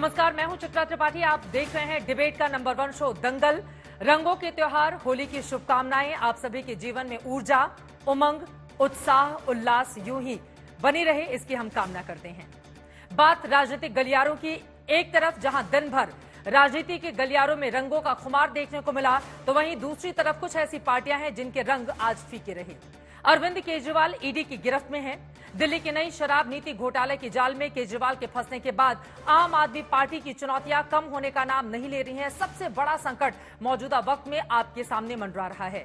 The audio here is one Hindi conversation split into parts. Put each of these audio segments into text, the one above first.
नमस्कार, मैं हूं चित्रा त्रिपाठी। आप देख रहे हैं डिबेट का नंबर 1 शो दंगल। रंगों के त्योहार होली की शुभकामनाएं आप सभी के जीवन में ऊर्जा, उमंग, उत्साह, उल्लास यूं ही बनी रहे, इसकी हम कामना करते हैं। बात राजनीतिक गलियारों की, एक तरफ जहां दिन भर राजनीति के गलियारों में रंगों का खुमार देखने को मिला, तो वहीं दूसरी तरफ कुछ ऐसी पार्टियां हैं जिनके रंग आज फीके रहे। अरविंद केजरीवाल ईडी की गिरफ्त में हैं। दिल्ली की नई शराब नीति घोटाले के जाल में केजरीवाल के फंसने के बाद आम आदमी पार्टी की चुनौतियां कम होने का नाम नहीं ले रही हैं। सबसे बड़ा संकट मौजूदा वक्त में आपके सामने मंडरा रहा है।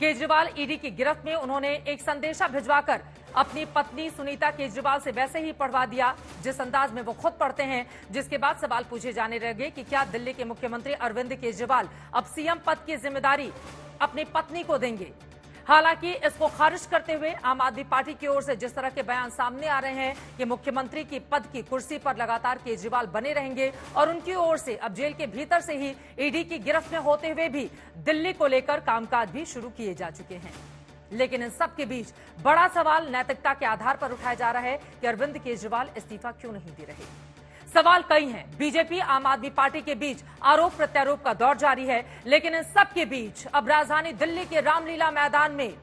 केजरीवाल ईडी की गिरफ्त में उन्होंने एक संदेशा भिजवाकर अपनी पत्नी सुनीता केजरीवाल से वैसे ही पढ़वा दिया जिस अंदाज में वो खुद पढ़ते हैं, जिसके बाद सवाल पूछे जाने लगे कि क्या दिल्ली के मुख्यमंत्री अरविंद केजरीवाल अब सीएम पद की जिम्मेदारी अपनी पत्नी को देंगे। हालांकि इसको खारिज करते हुए आम आदमी पार्टी की ओर से जिस तरह के बयान सामने आ रहे हैं कि मुख्यमंत्री की पद की कुर्सी पर लगातार केजरीवाल बने रहेंगे और उनकी ओर से अब जेल के भीतर से ही ईडी की गिरफ्त में होते हुए भी दिल्ली को लेकर कामकाज भी शुरू किए जा चुके हैं। लेकिन इन सब के बीच बड़ा सवाल नैतिकता के आधार पर उठाया जा रहा है कि अरविंद केजरीवाल इस्तीफा क्यों नहीं दे रहे। सवाल कई हैं। बीजेपी आम आदमी पार्टी के बीच आरोप प्रत्यारोप का दौर जारी है, लेकिन इन सब के बीच अब राजधानी दिल्ली के रामलीला मैदान में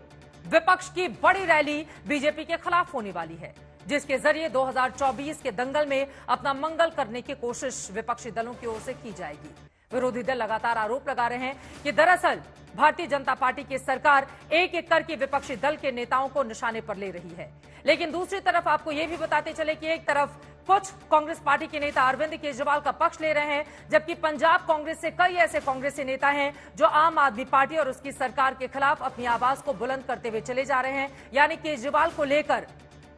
विपक्ष की बड़ी रैली बीजेपी के खिलाफ होने वाली है, जिसके जरिए 2024 के दंगल में अपना मंगल करने की कोशिश विपक्षी दलों की ओर से की जाएगी। विरोधी दल लगातार आरोप लगा रहे हैं कि दरअसल भारतीय जनता पार्टी की सरकार एक एक करके विपक्षी दल के नेताओं को निशाने पर ले रही है। लेकिन दूसरी तरफ आपको यह भी बताते चले कि एक तरफ कुछ कांग्रेस पार्टी के नेता अरविंद केजरीवाल का पक्ष ले रहे हैं, जबकि पंजाब कांग्रेस से कई ऐसे कांग्रेसी नेता हैं जो आम आदमी पार्टी और उसकी सरकार के खिलाफ अपनी आवाज को बुलंद करते हुए चले जा रहे हैं। यानी केजरीवाल को लेकर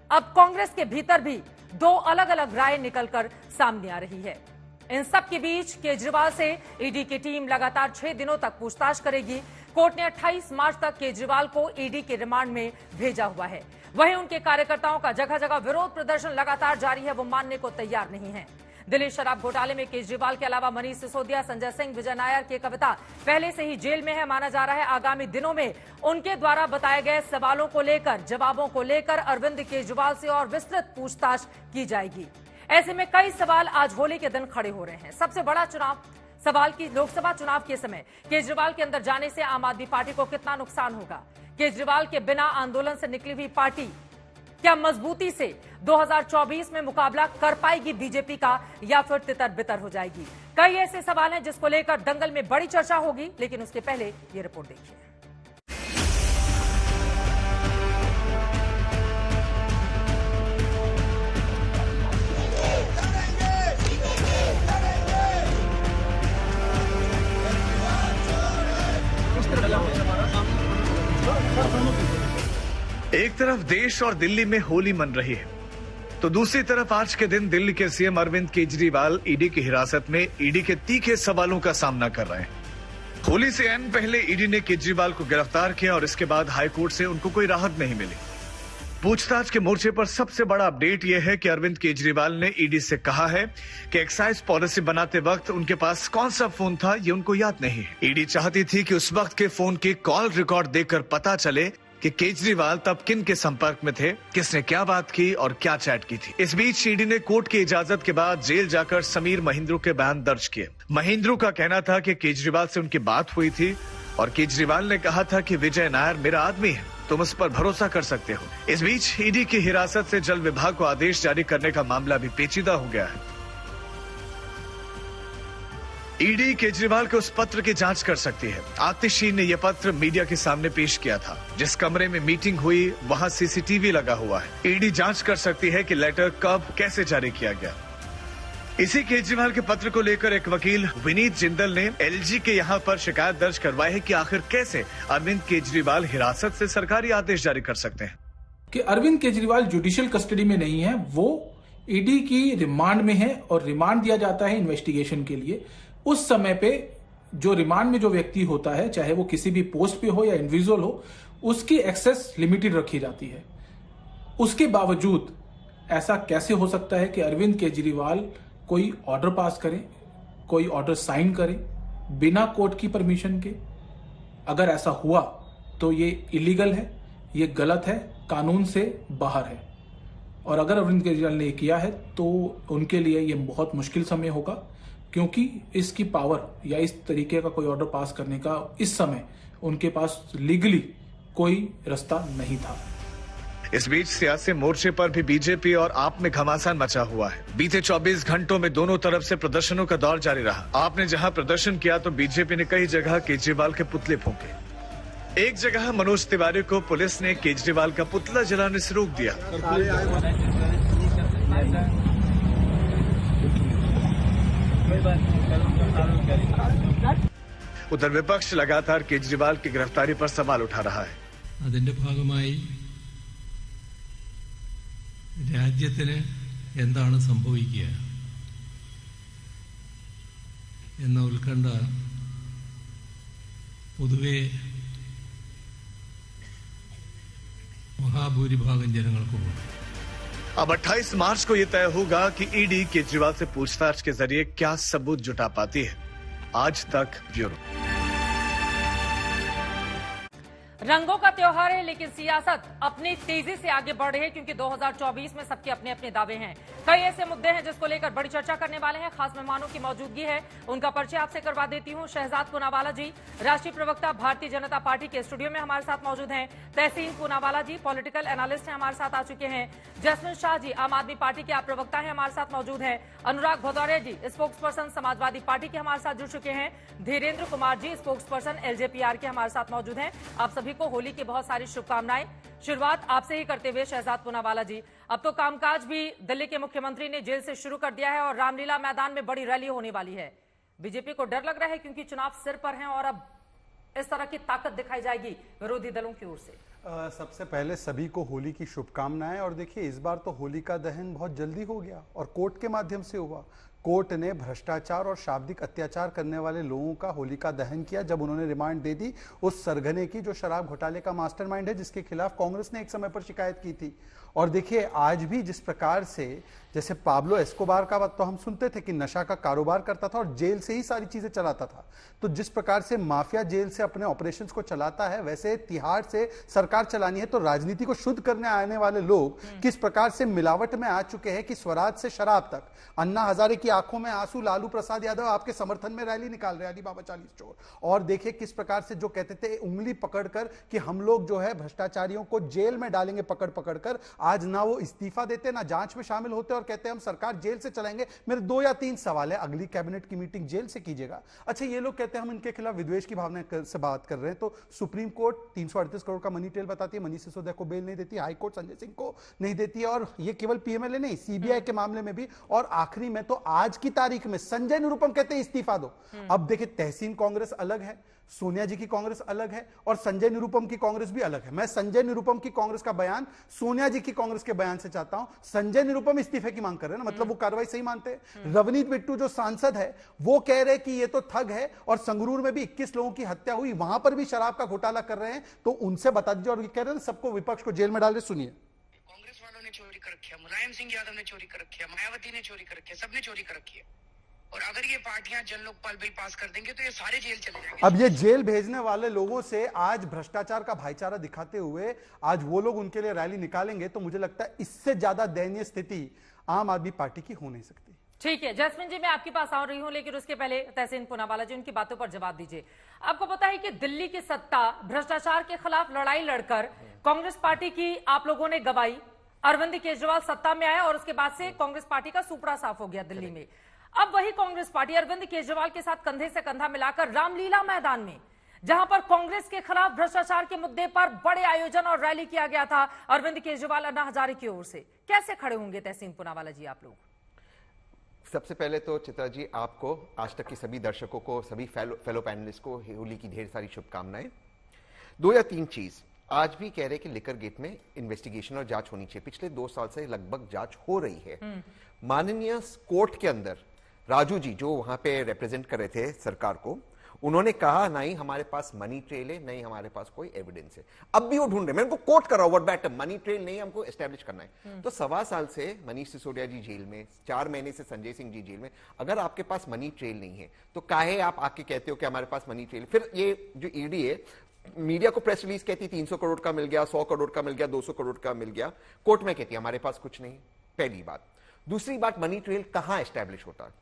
अब कांग्रेस के भीतर भी दो अलग अलग राय निकलकर सामने आ रही है। इन सब के बीच केजरीवाल से ईडी की टीम लगातार 6 दिनों तक पूछताछ करेगी। कोर्ट ने 28 मार्च तक केजरीवाल को ईडी के रिमांड में भेजा हुआ है। वहीं उनके कार्यकर्ताओं का जगह जगह विरोध प्रदर्शन लगातार जारी है, वो मानने को तैयार नहीं है। दिल्ली शराब घोटाले में केजरीवाल के अलावा मनीष सिसोदिया, संजय सिंह, विजय नायर की कविता पहले से ही जेल में है। माना जा रहा है आगामी दिनों में उनके द्वारा बताए गए सवालों को लेकर, जवाबों को लेकर अरविंद केजरीवाल से और विस्तृत पूछताछ की जाएगी। ऐसे में कई सवाल आज होली के दिन खड़े हो रहे हैं। सबसे बड़ा सवाल की लोकसभा चुनाव के समय केजरीवाल के अंदर जाने से आम आदमी पार्टी को कितना नुकसान होगा। केजरीवाल के बिना आंदोलन से निकली हुई पार्टी क्या मजबूती से 2024 में मुकाबला कर पाएगी बीजेपी का, या फिर तितर बितर हो जाएगी। कई ऐसे सवाल हैं जिसको लेकर दंगल में बड़ी चर्चा होगी, लेकिन उसके पहले ये रिपोर्ट देखिए। एक तरफ देश और दिल्ली में होली मन रही है, तो दूसरी तरफ आज के दिन दिल्ली के सीएम अरविंद केजरीवाल ईडी की हिरासत में ईडी के तीखे सवालों का सामना कर रहे हैं। होली से एन पहले ईडी ने केजरीवाल को गिरफ्तार किया और इसके बाद हाईकोर्ट से उनको कोई राहत नहीं मिली। पूछताछ के मोर्चे पर सबसे बड़ा अपडेट यह है कि अरविंद केजरीवाल ने ईडी से कहा है कि एक्साइज पॉलिसी बनाते वक्त उनके पास कौन सा फोन था ये उनको याद नहीं है। ईडी चाहती थी कि उस वक्त के फोन के कॉल रिकॉर्ड देखकर पता चले कि केजरीवाल तब किन के संपर्क में थे, किसने क्या बात की और क्या चैट की थी। इस बीच ईडी ने कोर्ट की इजाजत के बाद जेल जाकर समीर महिंद्रू के बयान दर्ज किए। महिंद्रू का कहना था कि केजरीवाल से उनकी बात हुई थी और केजरीवाल ने कहा था कि विजय नायर मेरा आदमी है, तुम उस पर भरोसा कर सकते हो। इस बीच ईडी की हिरासत से जल विभाग को आदेश जारी करने का मामला भी पेचीदा हो गया है। ईडी केजरीवाल के उस पत्र की जांच कर सकती है। आतिशी ने यह पत्र मीडिया के सामने पेश किया था। जिस कमरे में मीटिंग हुई वहां सीसीटीवी लगा हुआ है। ईडी जांच कर सकती है कि लेटर कब कैसे जारी किया गया। इसी केजरीवाल के पत्र को लेकर एक वकील विनीत जिंदल ने एलजी के यहां पर शिकायत दर्ज करवाई है कि आखिर कैसे अरविंद केजरीवाल हिरासत से सरकारी आदेश जारी कर सकते हैं। कि अरविंद केजरीवाल जुडिशियल कस्टडी में नहीं है, वो ईडी की रिमांड में है और रिमांड दिया जाता है इन्वेस्टिगेशन के लिए। उस समय पे जो रिमांड में जो व्यक्ति होता है, चाहे वो किसी भी पोस्ट पे हो या इंडिविजुअल हो, उसकी एक्सेस लिमिटेड रखी जाती है। उसके बावजूद ऐसा कैसे हो सकता है कि अरविंद केजरीवाल कोई ऑर्डर पास करे, कोई ऑर्डर साइन करे बिना कोर्ट की परमिशन के? अगर ऐसा हुआ तो ये इलीगल है, ये गलत है, कानून से बाहर है। और अगर अरविंद केजरीवाल ने किया है तो उनके लिए ये बहुत मुश्किल समय होगा, क्योंकि इसकी पावर या इस तरीके का कोई ऑर्डर पास करने का इस समय उनके पास लीगली कोई रास्ता नहीं था। इस बीच सियासी मोर्चे पर भी बीजेपी और आप में घमासान मचा हुआ है। बीते 24 घंटों में दोनों तरफ से प्रदर्शनों का दौर जारी रहा। आपने जहां प्रदर्शन किया तो बीजेपी ने कई जगह केजरीवाल के पुतले फूंके। एक जगह मनोज तिवारी को पुलिस ने केजरीवाल का पुतला जलाने से रोक दिया। उधर विपक्ष लगातार केजरीवाल की गिरफ्तारी पर सवाल उठा रहा है। അതിന്റെ ഭാഗമായി രാജ്യത്തിന് എന്താണ് സംഭവിക്കുക എന്ന ഉത്കണ്ഠ പൊതുവെ महाभूरिभागम जनों को। अब 28 मार्च को यह तय होगा कि ईडी केजरीवाल से पूछताछ के जरिए क्या सबूत जुटा पाती है। आज तक ब्यूरो। रंगों का त्योहार है, लेकिन सियासत अपनी तेजी से आगे बढ़ रही है, क्योंकि 2024 में सबके अपने अपने दावे हैं। कई ऐसे मुद्दे हैं जिसको लेकर बड़ी चर्चा करने वाले हैं। खास मेहमानों की मौजूदगी है, उनका परिचय आपसे करवा देती हूं। शहजाद पूनावाला जी, राष्ट्रीय प्रवक्ता भारतीय जनता पार्टी के स्टूडियो में हमारे साथ मौजूद हैं। तहसीन पूनावाला जी, पॉलिटिकल एनालिस्ट हैं, हमारे साथ आ चुके हैं। जसमिन शाह जी, आम आदमी पार्टी के आप प्रवक्ता हैं, हमारे साथ मौजूद हैं। अनुराग भदौरिया जी, स्पोक्स पर्सन समाजवादी पार्टी के हमारे साथ जुड़ चुके हैं। Dhirendra Kumar ji, spokes person LJPR के हमारे साथ मौजूद हैं। आप सभी को होली की बहुत सारी शुभकामनाएं। शुरुआत आपसे ही करते हुए शहजाद पूनावाला जी, अब तो कामकाज भी दिल्ली के मुख्यमंत्री ने जेल से शुरू कर दिया है और रामलीला मैदान में बड़ी रैली होने वाली है। बीजेपी को डर लग रहा है क्योंकि चुनाव सिर पर हैं और अब इस तरह की ताकत दिखाई जाएगी विरोधी दलों की ओर से। सबसे पहले सभी को होली की शुभकामनाएं। और देखिए, इस बार तो होली का दहन बहुत जल्दी हो गया और कोर्ट के माध्यम से हुआ। कोर्ट ने भ्रष्टाचार और शाब्दिक अत्याचार करने वाले लोगों का होलिका दहन किया जब उन्होंने रिमांड दे दी उस सरगने की जो शराब घोटाले का मास्टरमाइंड है, जिसके खिलाफ कांग्रेस ने एक समय पर शिकायत की थी। और देखिए, आज भी जिस प्रकार से जैसे पाब्लो एस्कोबार का बात तो हम सुनते थे कि नशा का कारोबार करता था और जेल से ही सारी चीजें चलाता था, तो जिस प्रकार से माफिया जेल से अपने ऑपरेशंस को चलाता है, वैसे तिहाड़ से सरकार चलानी है तो राजनीति को शुद्ध करने आने वाले लोग किस प्रकार से मिलावट में आ चुके हैं कि स्वराज से शराब तक। अन्ना हजारे की आंखों में आंसू, लालू प्रसाद यादव आपके समर्थन में रैली निकाल रहे हैं, अली बाबा 40 चोर। और देखिए किस प्रकार से जो कहते थे उंगली पकड़कर कि हम लोग जो है भ्रष्टाचारियों को जेल में डालेंगे पकड़ पकड़कर, आज ना वो इस्तीफा देते ना जांच में शामिल होते और कहते हैं हम सरकार जेल से चलाएंगे। मेरे 2 या 3 सवाल है, अगली कैबिनेट की मीटिंग जेल से कीजिएगा। अच्छा, ये लोग कहते हैं हम इनके खिलाफ विद्वेष की भावना से बात कर रहे हैं, तो सुप्रीम कोर्ट 338 करोड़ का मनी ट्रेल बताती है, मनीष सिसोदिया को बेल नहीं देती, हाई कोर्ट संजय सिंह को नहीं देती है, और ये केवल पीएमएलए नहीं, सीबीआई के मामले में भी। और आखिरी में तो आज की तारीख में संजय निरुपम कहते हैं इस्तीफा दो। अब देखिए, तहसीन कांग्रेस अलग है, सोनिया जी की कांग्रेस अलग है और संजय निरुपम की कांग्रेस भी अलग है। मैं संजय निरुपम की कांग्रेस का बयान सोनिया जी की कांग्रेस के बयान से चाहता हूं। संजय निरुपम इस्तीफे की मांग कर रहे हैं ना, मतलब वो कार्रवाई सही मानते हैं। रवनीत बिट्टू जो सांसद है वो कह रहे हैं कि ये तो ठग है, और संगरूर में भी 21 लोगों की हत्या हुई, वहां पर भी शराब का घोटाला कर रहे हैं, तो उनसे बता दीजिए। और ये कह रहे हैं सबको विपक्ष को जेल में डाल रहे। सुनिए, कांग्रेस वालों ने चोरी कर रखी है, मुलायम सिंह यादव ने चोरी कर रखी है, मायावती ने चोरी कर रखी है, सबने चोरी कर रखी है। और अगर ये पार्टियां जन लोकपाल बिल पास कर देंगे तो ये सारे जेल चले जाएंगे। अब ये जेल भेजने वाले लोगों से आज भ्रष्टाचार का भाईचारा दिखाते हुए आज वो लोग उनके लिए रैली निकालेंगे, तो मुझे लगता है इससे ज्यादा दयनीय स्थिति आम आदमी पार्टी की हो नहीं सकती। ठीक है जैस्मिन जी, मैं आपके पास आ रही हूं, लेकिन उसके पहले तहसीन पूनावाला जी, उनकी बातों पर जवाब दीजिए। आपको पता है कि दिल्ली की सत्ता भ्रष्टाचार के खिलाफ लड़ाई लड़कर कांग्रेस पार्टी की आप लोगों ने गवाई। अरविंद केजरीवाल सत्ता में आए और उसके बाद से कांग्रेस पार्टी का सुपड़ा साफ हो गया दिल्ली में। अब वही कांग्रेस पार्टी अरविंद केजरीवाल के साथ कंधे से कंधा मिलाकर रामलीला मैदान में, जहां पर कांग्रेस के खिलाफ भ्रष्टाचार के मुद्दे पर बड़े आयोजन और रैली किया गया था अरविंद केजरीवाल अन्ना हजारे की ओर से, कैसे खड़े होंगे तहसीन पूनावाला जी आप लोग? सबसे पहले तो चित्रा जी, आपको, आज तक के सभी दर्शकों को, सभी फेलो पैनलिस्ट को होली की ढेर सारी शुभकामनाएं। 2 या 3 चीज आज भी कह रहे कि लिकर गेट में इन्वेस्टिगेशन और जांच होनी चाहिए। पिछले 2 साल से लगभग जांच हो रही है। माननीय कोर्ट के अंदर राजू जी जो वहां पे रिप्रेजेंट कर रहे थे सरकार को, उन्होंने कहा नहीं हमारे पास मनी ट्रेल है, नहीं हमारे पास कोई एविडेंस है। अब भी वो ढूंढ रहे, मैं उनको कोट कर रहा हूं वर्ड बैट, मनी ट्रेल नहीं, हमको एस्टेब्लिश करना है। तो 1.25 साल से मनीष सिसोदिया जी जेल में, 4 महीने से संजय सिंह जी जेल में। अगर आपके पास मनी ट्रेल नहीं है तो काहे आप आके कहते हो कि हमारे पास मनी ट्रेल? फिर ये जो ईडी है, मीडिया को प्रेस रिलीज कहती 300 करोड़ का मिल गया, 100 करोड़ का मिल गया, 200 करोड़ का मिल गया। कोर्ट में कहती हमारे पास कुछ नहीं। पहली बात। दूसरी बात, मनी ट्रेल कहां एस्टैब्लिश होता है?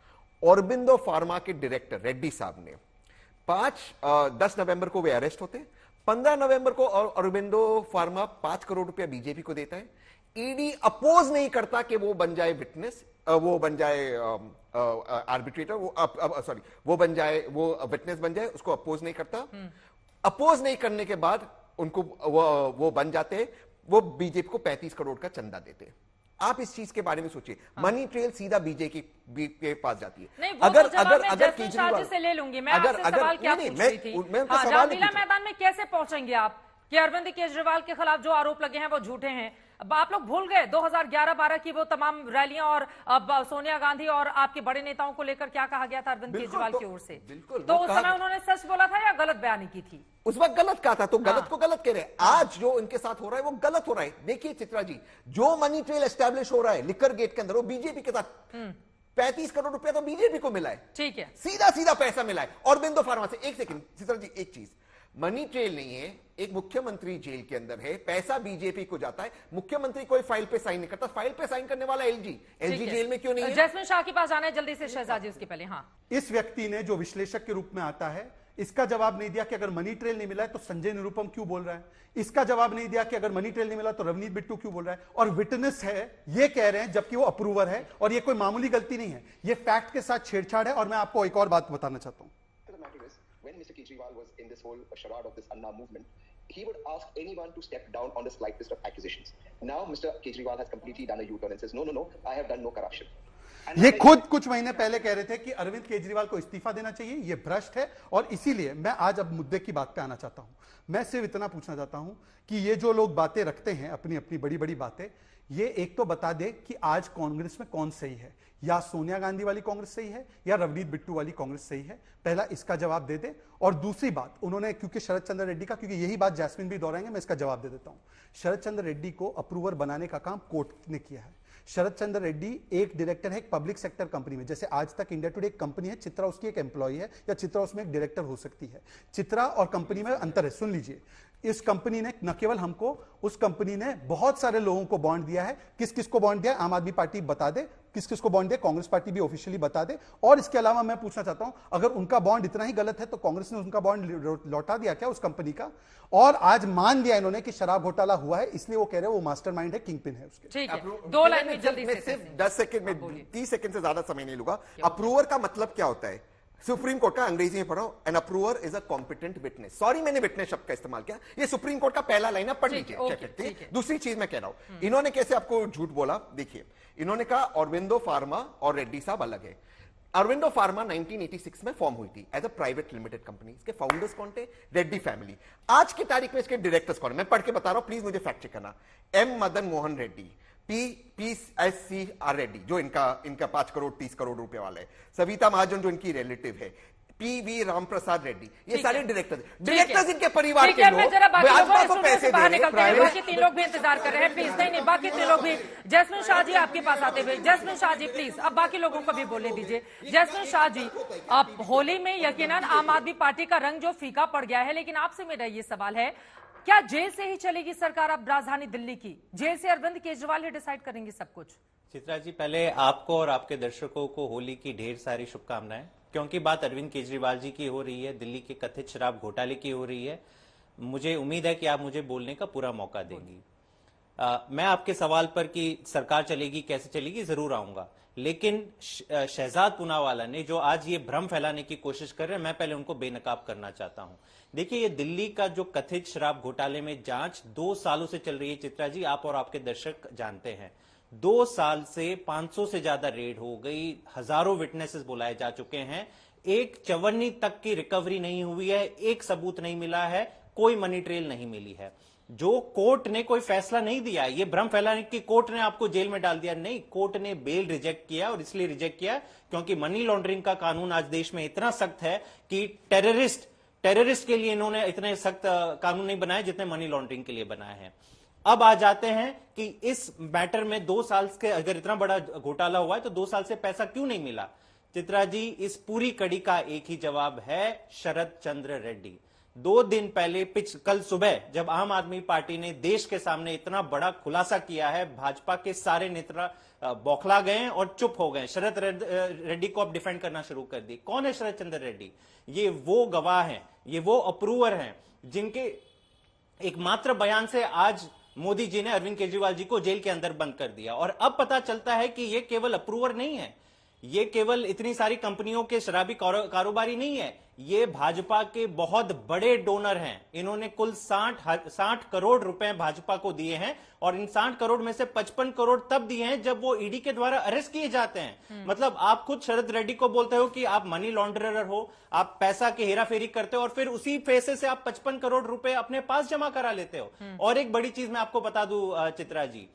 ऑरबिंदो फार्मा के डायरेक्टर रेड्डी साहब ने 10 नवंबर को वे अरेस्ट होते हैं। 15 नवंबर को ऑरबिंदो फार्मा 5 करोड़ रुपया बीजेपी को देता है। ईडी अपोज नहीं करता कि वो बन जाए विटनेस, वो बन जाए आर्बिट्रेटर, वो बन जाए, वो विटनेस बन जाए, उसको अपोज नहीं करता। अपोज नहीं करने के बाद उनको वो बन जाते हैं, वो बीजेपी को 35 करोड़ का चंदा देते हैं। आप इस चीज के बारे में सोचिए। मनी ट्रेल सीधा बीजेपी के पास जाती है। नहीं, वो अगर तो जवाब मैं अगर जसमिन शाह जी से ले लूंगी। मैं अगर आपसे सवाल क्या पूछ रही थी? रामलीला मैदान में कैसे पहुंचेंगे आप कि अरविंद केजरीवाल के खिलाफ जो आरोप लगे हैं वो झूठे हैं? अब आप लोग भूल गए 2011-12 की वो तमाम रैलियां और अब सोनिया गांधी और आपके बड़े नेताओं को लेकर क्या कहा गया था अरविंद केजरीवाल की ओर से? तो उस समय उन्होंने सच बोला था या गलत बयानी की थी? उस वक्त गलत कहा था, तो गलत को गलत कह रहे हैं। आज जो इनके साथ हो रहा है वो गलत हो रहा है। देखिए चित्रा जी, जो मनी ट्रेल एस्टैब्लिश हो रहा है लिकर गेट के अंदर, वो बीजेपी के साथ 35 करोड़ रुपया तो बीजेपी को मिला है। ठीक है, सीधा सीधा पैसा मिला है। और बिंदु फार्मा से एक सेकंड चित्रा जी, एक चीज, मनी ट्रेल नहीं है, एक मुख्यमंत्री जेल के अंदर है, पैसा बीजेपी को जाता है, मुख्यमंत्री कोई फाइल पे साइन नहीं करता। फाइल पे साइन करने वाला एलजी जेल में क्यों नहीं है? जसमिन शाह के पास जाना है जल्दी से शहजादी, उसके पहले। हाँ, इस व्यक्ति ने जो विश्लेषक के रूप में आता है, इसका जवाब नहीं दिया कि अगर मनी ट्रेल नहीं मिला है तो संजय निरुपम क्यों बोल रहा है। इसका जवाब नहीं दिया कि अगर मनी ट्रेल नहीं मिला तो रवनीत बिट्टू क्यों बोल रहा है। और विटनेस है ये कह रहे हैं जबकि वो अप्रूवर है, और ये कोई मामूली गलती नहीं है, ये फैक्ट के साथ छेड़छाड़ है। और मैं आपको एक और बात बताना चाहता हूं। When Mr. Kejriwal was in this whole charade of this Anna movement, he would ask anyone to step down on the slightest of accusations. Now Mr. Kejriwal has completely done a U-turn and says, no, I have done no corruption. ये खुद कुछ महीने पहले कह रहे थे कि अरविंद केजरीवाल को इस्तीफा देना चाहिए, ये भ्रष्ट है। और इसीलिए मैं आज अब मुद्दे की बात पे आना चाहता हूं। मैं सिर्फ इतना पूछना चाहता हूं कि ये जो लोग बातें रखते हैं, अपनी अपनी बड़ी बड़ी बातें, ये एक तो बता दे कि आज कांग्रेस में कौन सही है, या सोनिया गांधी वाली कांग्रेस सही है या रवनीत बिट्टू वाली कांग्रेस सही है। पहला इसका जवाब दे दे। और दूसरी बात, उन्होंने क्योंकि शरद चंद्र रेड्डी का, क्योंकि यही बात जैस्मिन भी दोहराएंगे, मैं इसका जवाब दे देता हूं। शरद चंद्र रेड्डी को अप्रूवर बनाने का काम कोर्ट ने किया है। शरद चंद्र रेड्डी एक डायरेक्टर है एक पब्लिक सेक्टर कंपनी में, जैसे आज तक इंडिया टुडे एक कंपनी है, चित्रा उसकी एक एम्प्लॉय है, या चित्रा उसमें एक डायरेक्टर हो सकती है। चित्रा और कंपनी में अंतर है, सुन लीजिए। इस कंपनी ने न केवल हमको, उस कंपनी ने बहुत सारे लोगों को बॉन्ड दिया है। किस किस को बॉन्ड दिया, आम आदमी पार्टी बता दे। किस किस को बॉन्ड दिया, कांग्रेस पार्टी भी ऑफिशियली बता दे। और इसके अलावा मैं पूछना चाहता हूं, अगर उनका बॉन्ड इतना ही गलत है तो कांग्रेस ने उनका बॉन्ड लौटा दिया क्या उस कंपनी का? और आज मान लिया इन्होंने कि शराब घोटाला हुआ है, इसलिए वो कह रहे हैं वो मास्टरमाइंड है, किंगपिन है उसके। ठीक है, 2 लाइन में जल्दी से, सिर्फ 10 सेकंड में, 30 सेकंड से ज्यादा समय नहीं लूंगा। अप्रूवर का मतलब क्या होता है? सुप्रीम कोर्ट का अंग्रेजी में पढ़ो, an approver is a competent witness. Sorry मैंने विटनेस शब्द का इस्तेमाल किया, ये सुप्रीम कोर्ट का पहला लाइन है, पढ़ लीजिए। दूसरी चीज मैं कह रहा हूं, इन्होंने कैसे आपको झूठ बोला, देखिए। इन्होंने कहा ऑरबिंदो फार्मा और रेड्डी साहब अलग है। ऑरबिंदो फार्मा 1986 में फॉर्म हुई थी as a private limited company. इसके फाउंडर्स कौन थे? रेड्डी फैमिली। आज की तारीख में इसके डायरेक्टर्स कौन है? मैं पढ़ के बता रहा हूं, प्लीज मुझे फैक्ट चेक करना। एम मदन मोहन रेड्डी, PSCR रेड्डी जो इनका 5 करोड़ 30 करोड़ रुपए वाला है, सविता महाजन जो इनकी रिलेटिव है, PV रामप्रसाद रेड्डी, ये सारे डायरेक्टर्स इनके परिवार के लोग भाजपा को पैसे दे रहे हैं। बाकी 3 लोग भी इंतजार कर रहे हैं, प्लीज। नहीं, बाकी 3 लोग भी। जसमिन शाह जी आपके पास आते हुए, जसमिन शाह जी प्लीज, अब बाकी लोगों को भी बोलने दीजिए। जसमिन शाह जी, अब होली में यकीनन आम आदमी पार्टी का रंग जो फीका पड़ गया है, लेकिन आपसे मेरा ये सवाल है, क्या जेल से ही चलेगी सरकार अब राजधानी दिल्ली की? जेल से अरविंद केजरीवाल ही डिसाइड करेंगे सब कुछ? चित्रा जी, पहले आपको और आपके दर्शकों को होली की ढेर सारी शुभकामनाएं, क्योंकि बात अरविंद केजरीवाल जी की हो रही है, दिल्ली के कथित शराब घोटाले की हो रही है। मुझे उम्मीद है कि आप मुझे बोलने का पूरा मौका देंगी। मैं आपके सवाल पर कि सरकार चलेगी कैसे चलेगी जरूर आऊंगा, लेकिन शहजाद पूनावाला ने जो आज ये भ्रम फैलाने की कोशिश कर रहे हैं, मैं पहले उनको बेनकाब करना चाहता हूं। देखिए, ये दिल्ली का जो कथित शराब घोटाले में जांच 2 सालों से चल रही है चित्रा जी, आप और आपके दर्शक जानते हैं। 2 साल से 500 से ज्यादा रेड हो गई, हजारों विटनेसेस बुलाए जा चुके हैं, एक चवन्नी तक की रिकवरी नहीं हुई है, एक सबूत नहीं मिला है, कोई मनी ट्रेल नहीं मिली है। जो कोर्ट ने कोई फैसला नहीं दिया, ये भ्रम फैलाने की कोर्ट ने आपको जेल में डाल दिया, नहीं, कोर्ट ने बेल रिजेक्ट किया, और इसलिए रिजेक्ट किया क्योंकि मनी लॉन्ड्रिंग का कानून आज देश में इतना सख्त है कि टेररिस्ट के लिए इन्होंने इतने सख्त कानून नहीं बनाए जितने मनी लॉन्ड्रिंग के लिए बनाए हैं। अब आ जाते हैं कि इस मैटर में 2 साल के अगर इतना बड़ा घोटाला हुआ है तो 2 साल से पैसा क्यों नहीं मिला? चित्रा जी, इस पूरी कड़ी का एक ही जवाब है, शरद चंद्र रेड्डी। 2 दिन पहले कल सुबह जब आम आदमी पार्टी ने देश के सामने इतना बड़ा खुलासा किया है, भाजपा के सारे नेता बौखला गए और चुप हो गए। शरद रेड्डी को अब डिफेंड करना शुरू कर दी। कौन है शरद चंद्र रेड्डी? ये वो गवाह हैं, ये वो अप्रूवर हैं जिनके एकमात्र बयान से आज मोदी जी ने अरविंद केजरीवाल जी को जेल के अंदर बंद कर दिया। और अब पता चलता है कि ये केवल अप्रूवर नहीं है, ये केवल इतनी सारी कंपनियों के शराबी कारोबारी नहीं है, ये भाजपा के बहुत बड़े डोनर हैं। इन्होंने कुल 60 करोड़ रुपए भाजपा को दिए हैं और इन 60 करोड़ में से 55 करोड़ तब दिए हैं जब वो ईडी के द्वारा अरेस्ट किए जाते हैं। मतलब आप खुद शरद रेड्डी को बोलते हो कि आप मनी लॉन्ड्रर हो, आप पैसा की हेराफेरी करते हो और फिर उसी पैसे से आप 55 करोड़ रुपए अपने पास जमा करा लेते हो। और एक बड़ी चीज मैं आपको बता दूं चित्रा जी,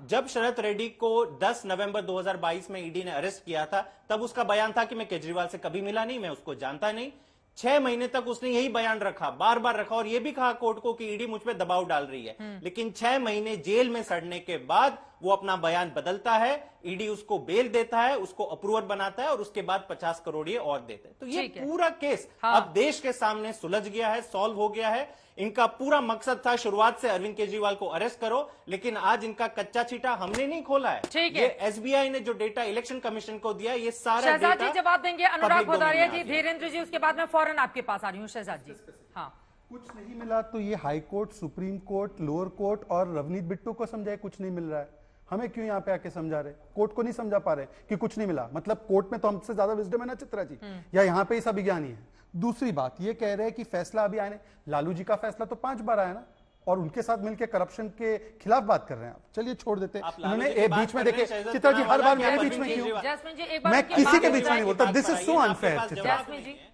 जब शरद रेड्डी को 10 नवंबर 2022 में ईडी ने अरेस्ट किया था, तब उसका बयान था कि मैं केजरीवाल से कभी मिला नहीं, मैं उसको जानता नहीं। 6 महीने तक उसने यही बयान रखा, बार बार रखा और यह भी कहा कोर्ट को कि ईडी मुझ पे दबाव डाल रही है। लेकिन 6 महीने जेल में सड़ने के बाद वो अपना बयान बदलता है, ईडी उसको बेल देता है, उसको अप्रूवर बनाता है और उसके बाद 50 करोड़ ये और देते हैं। तो ये पूरा केस अब देश के सामने सुलझ गया है, सॉल्व हो गया है। इनका पूरा मकसद था शुरुआत से अरविंद केजरीवाल को अरेस्ट करो, लेकिन आज इनका कच्चा चीटा हमने नहीं खोला है। ये एसबीआई ने जो डेटा इलेक्शन कमीशन को दिया, ये सारा शहजाद जी जवाब देंगे, अनुराग भदौरिया जी, धीरेन्द्र जी, उसके बाद मैं फौरन आपके पास आ रही हूँ। शहजाद जी, हाँ, कुछ नहीं मिला तो ये high court, supreme court, lower court और रवनीत बिट्टू को समझाए कुछ नहीं मिल रहा है, हमें क्यों यहाँ पे आके समझा रहे? कोर्ट को नहीं समझा पा रहे कि कुछ नहीं मिला। मतलब कोर्ट में तो हमसे ज्यादा विजडम है ना चित्रा जी, या यहाँ पे ही सब विज्ञानी है। दूसरी बात ये कह रहे हैं कि फैसला अभी आने, लालू जी का फैसला तो 5 बार आया ना, और उनके साथ मिलकर करप्शन के खिलाफ बात कर रहे हैं आप। चलिए छोड़ देते हैं, उन्होंने एक बीच में देखे चित्रा जी, हर बार मेरे बीच में क्यों? मैं किसी के बीच में नहीं बोलता, this is so unfair.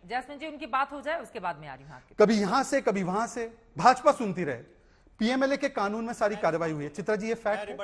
Jasmin ji उनकी बात हो जाए, उसके बाद में आ रही हूँ। कभी यहां से कभी वहां से भाजपा सुनती रहे। पीएमएलए के कानून में सारी कार्रवाई हुई है। चित्रा जी ये फैक्ट है?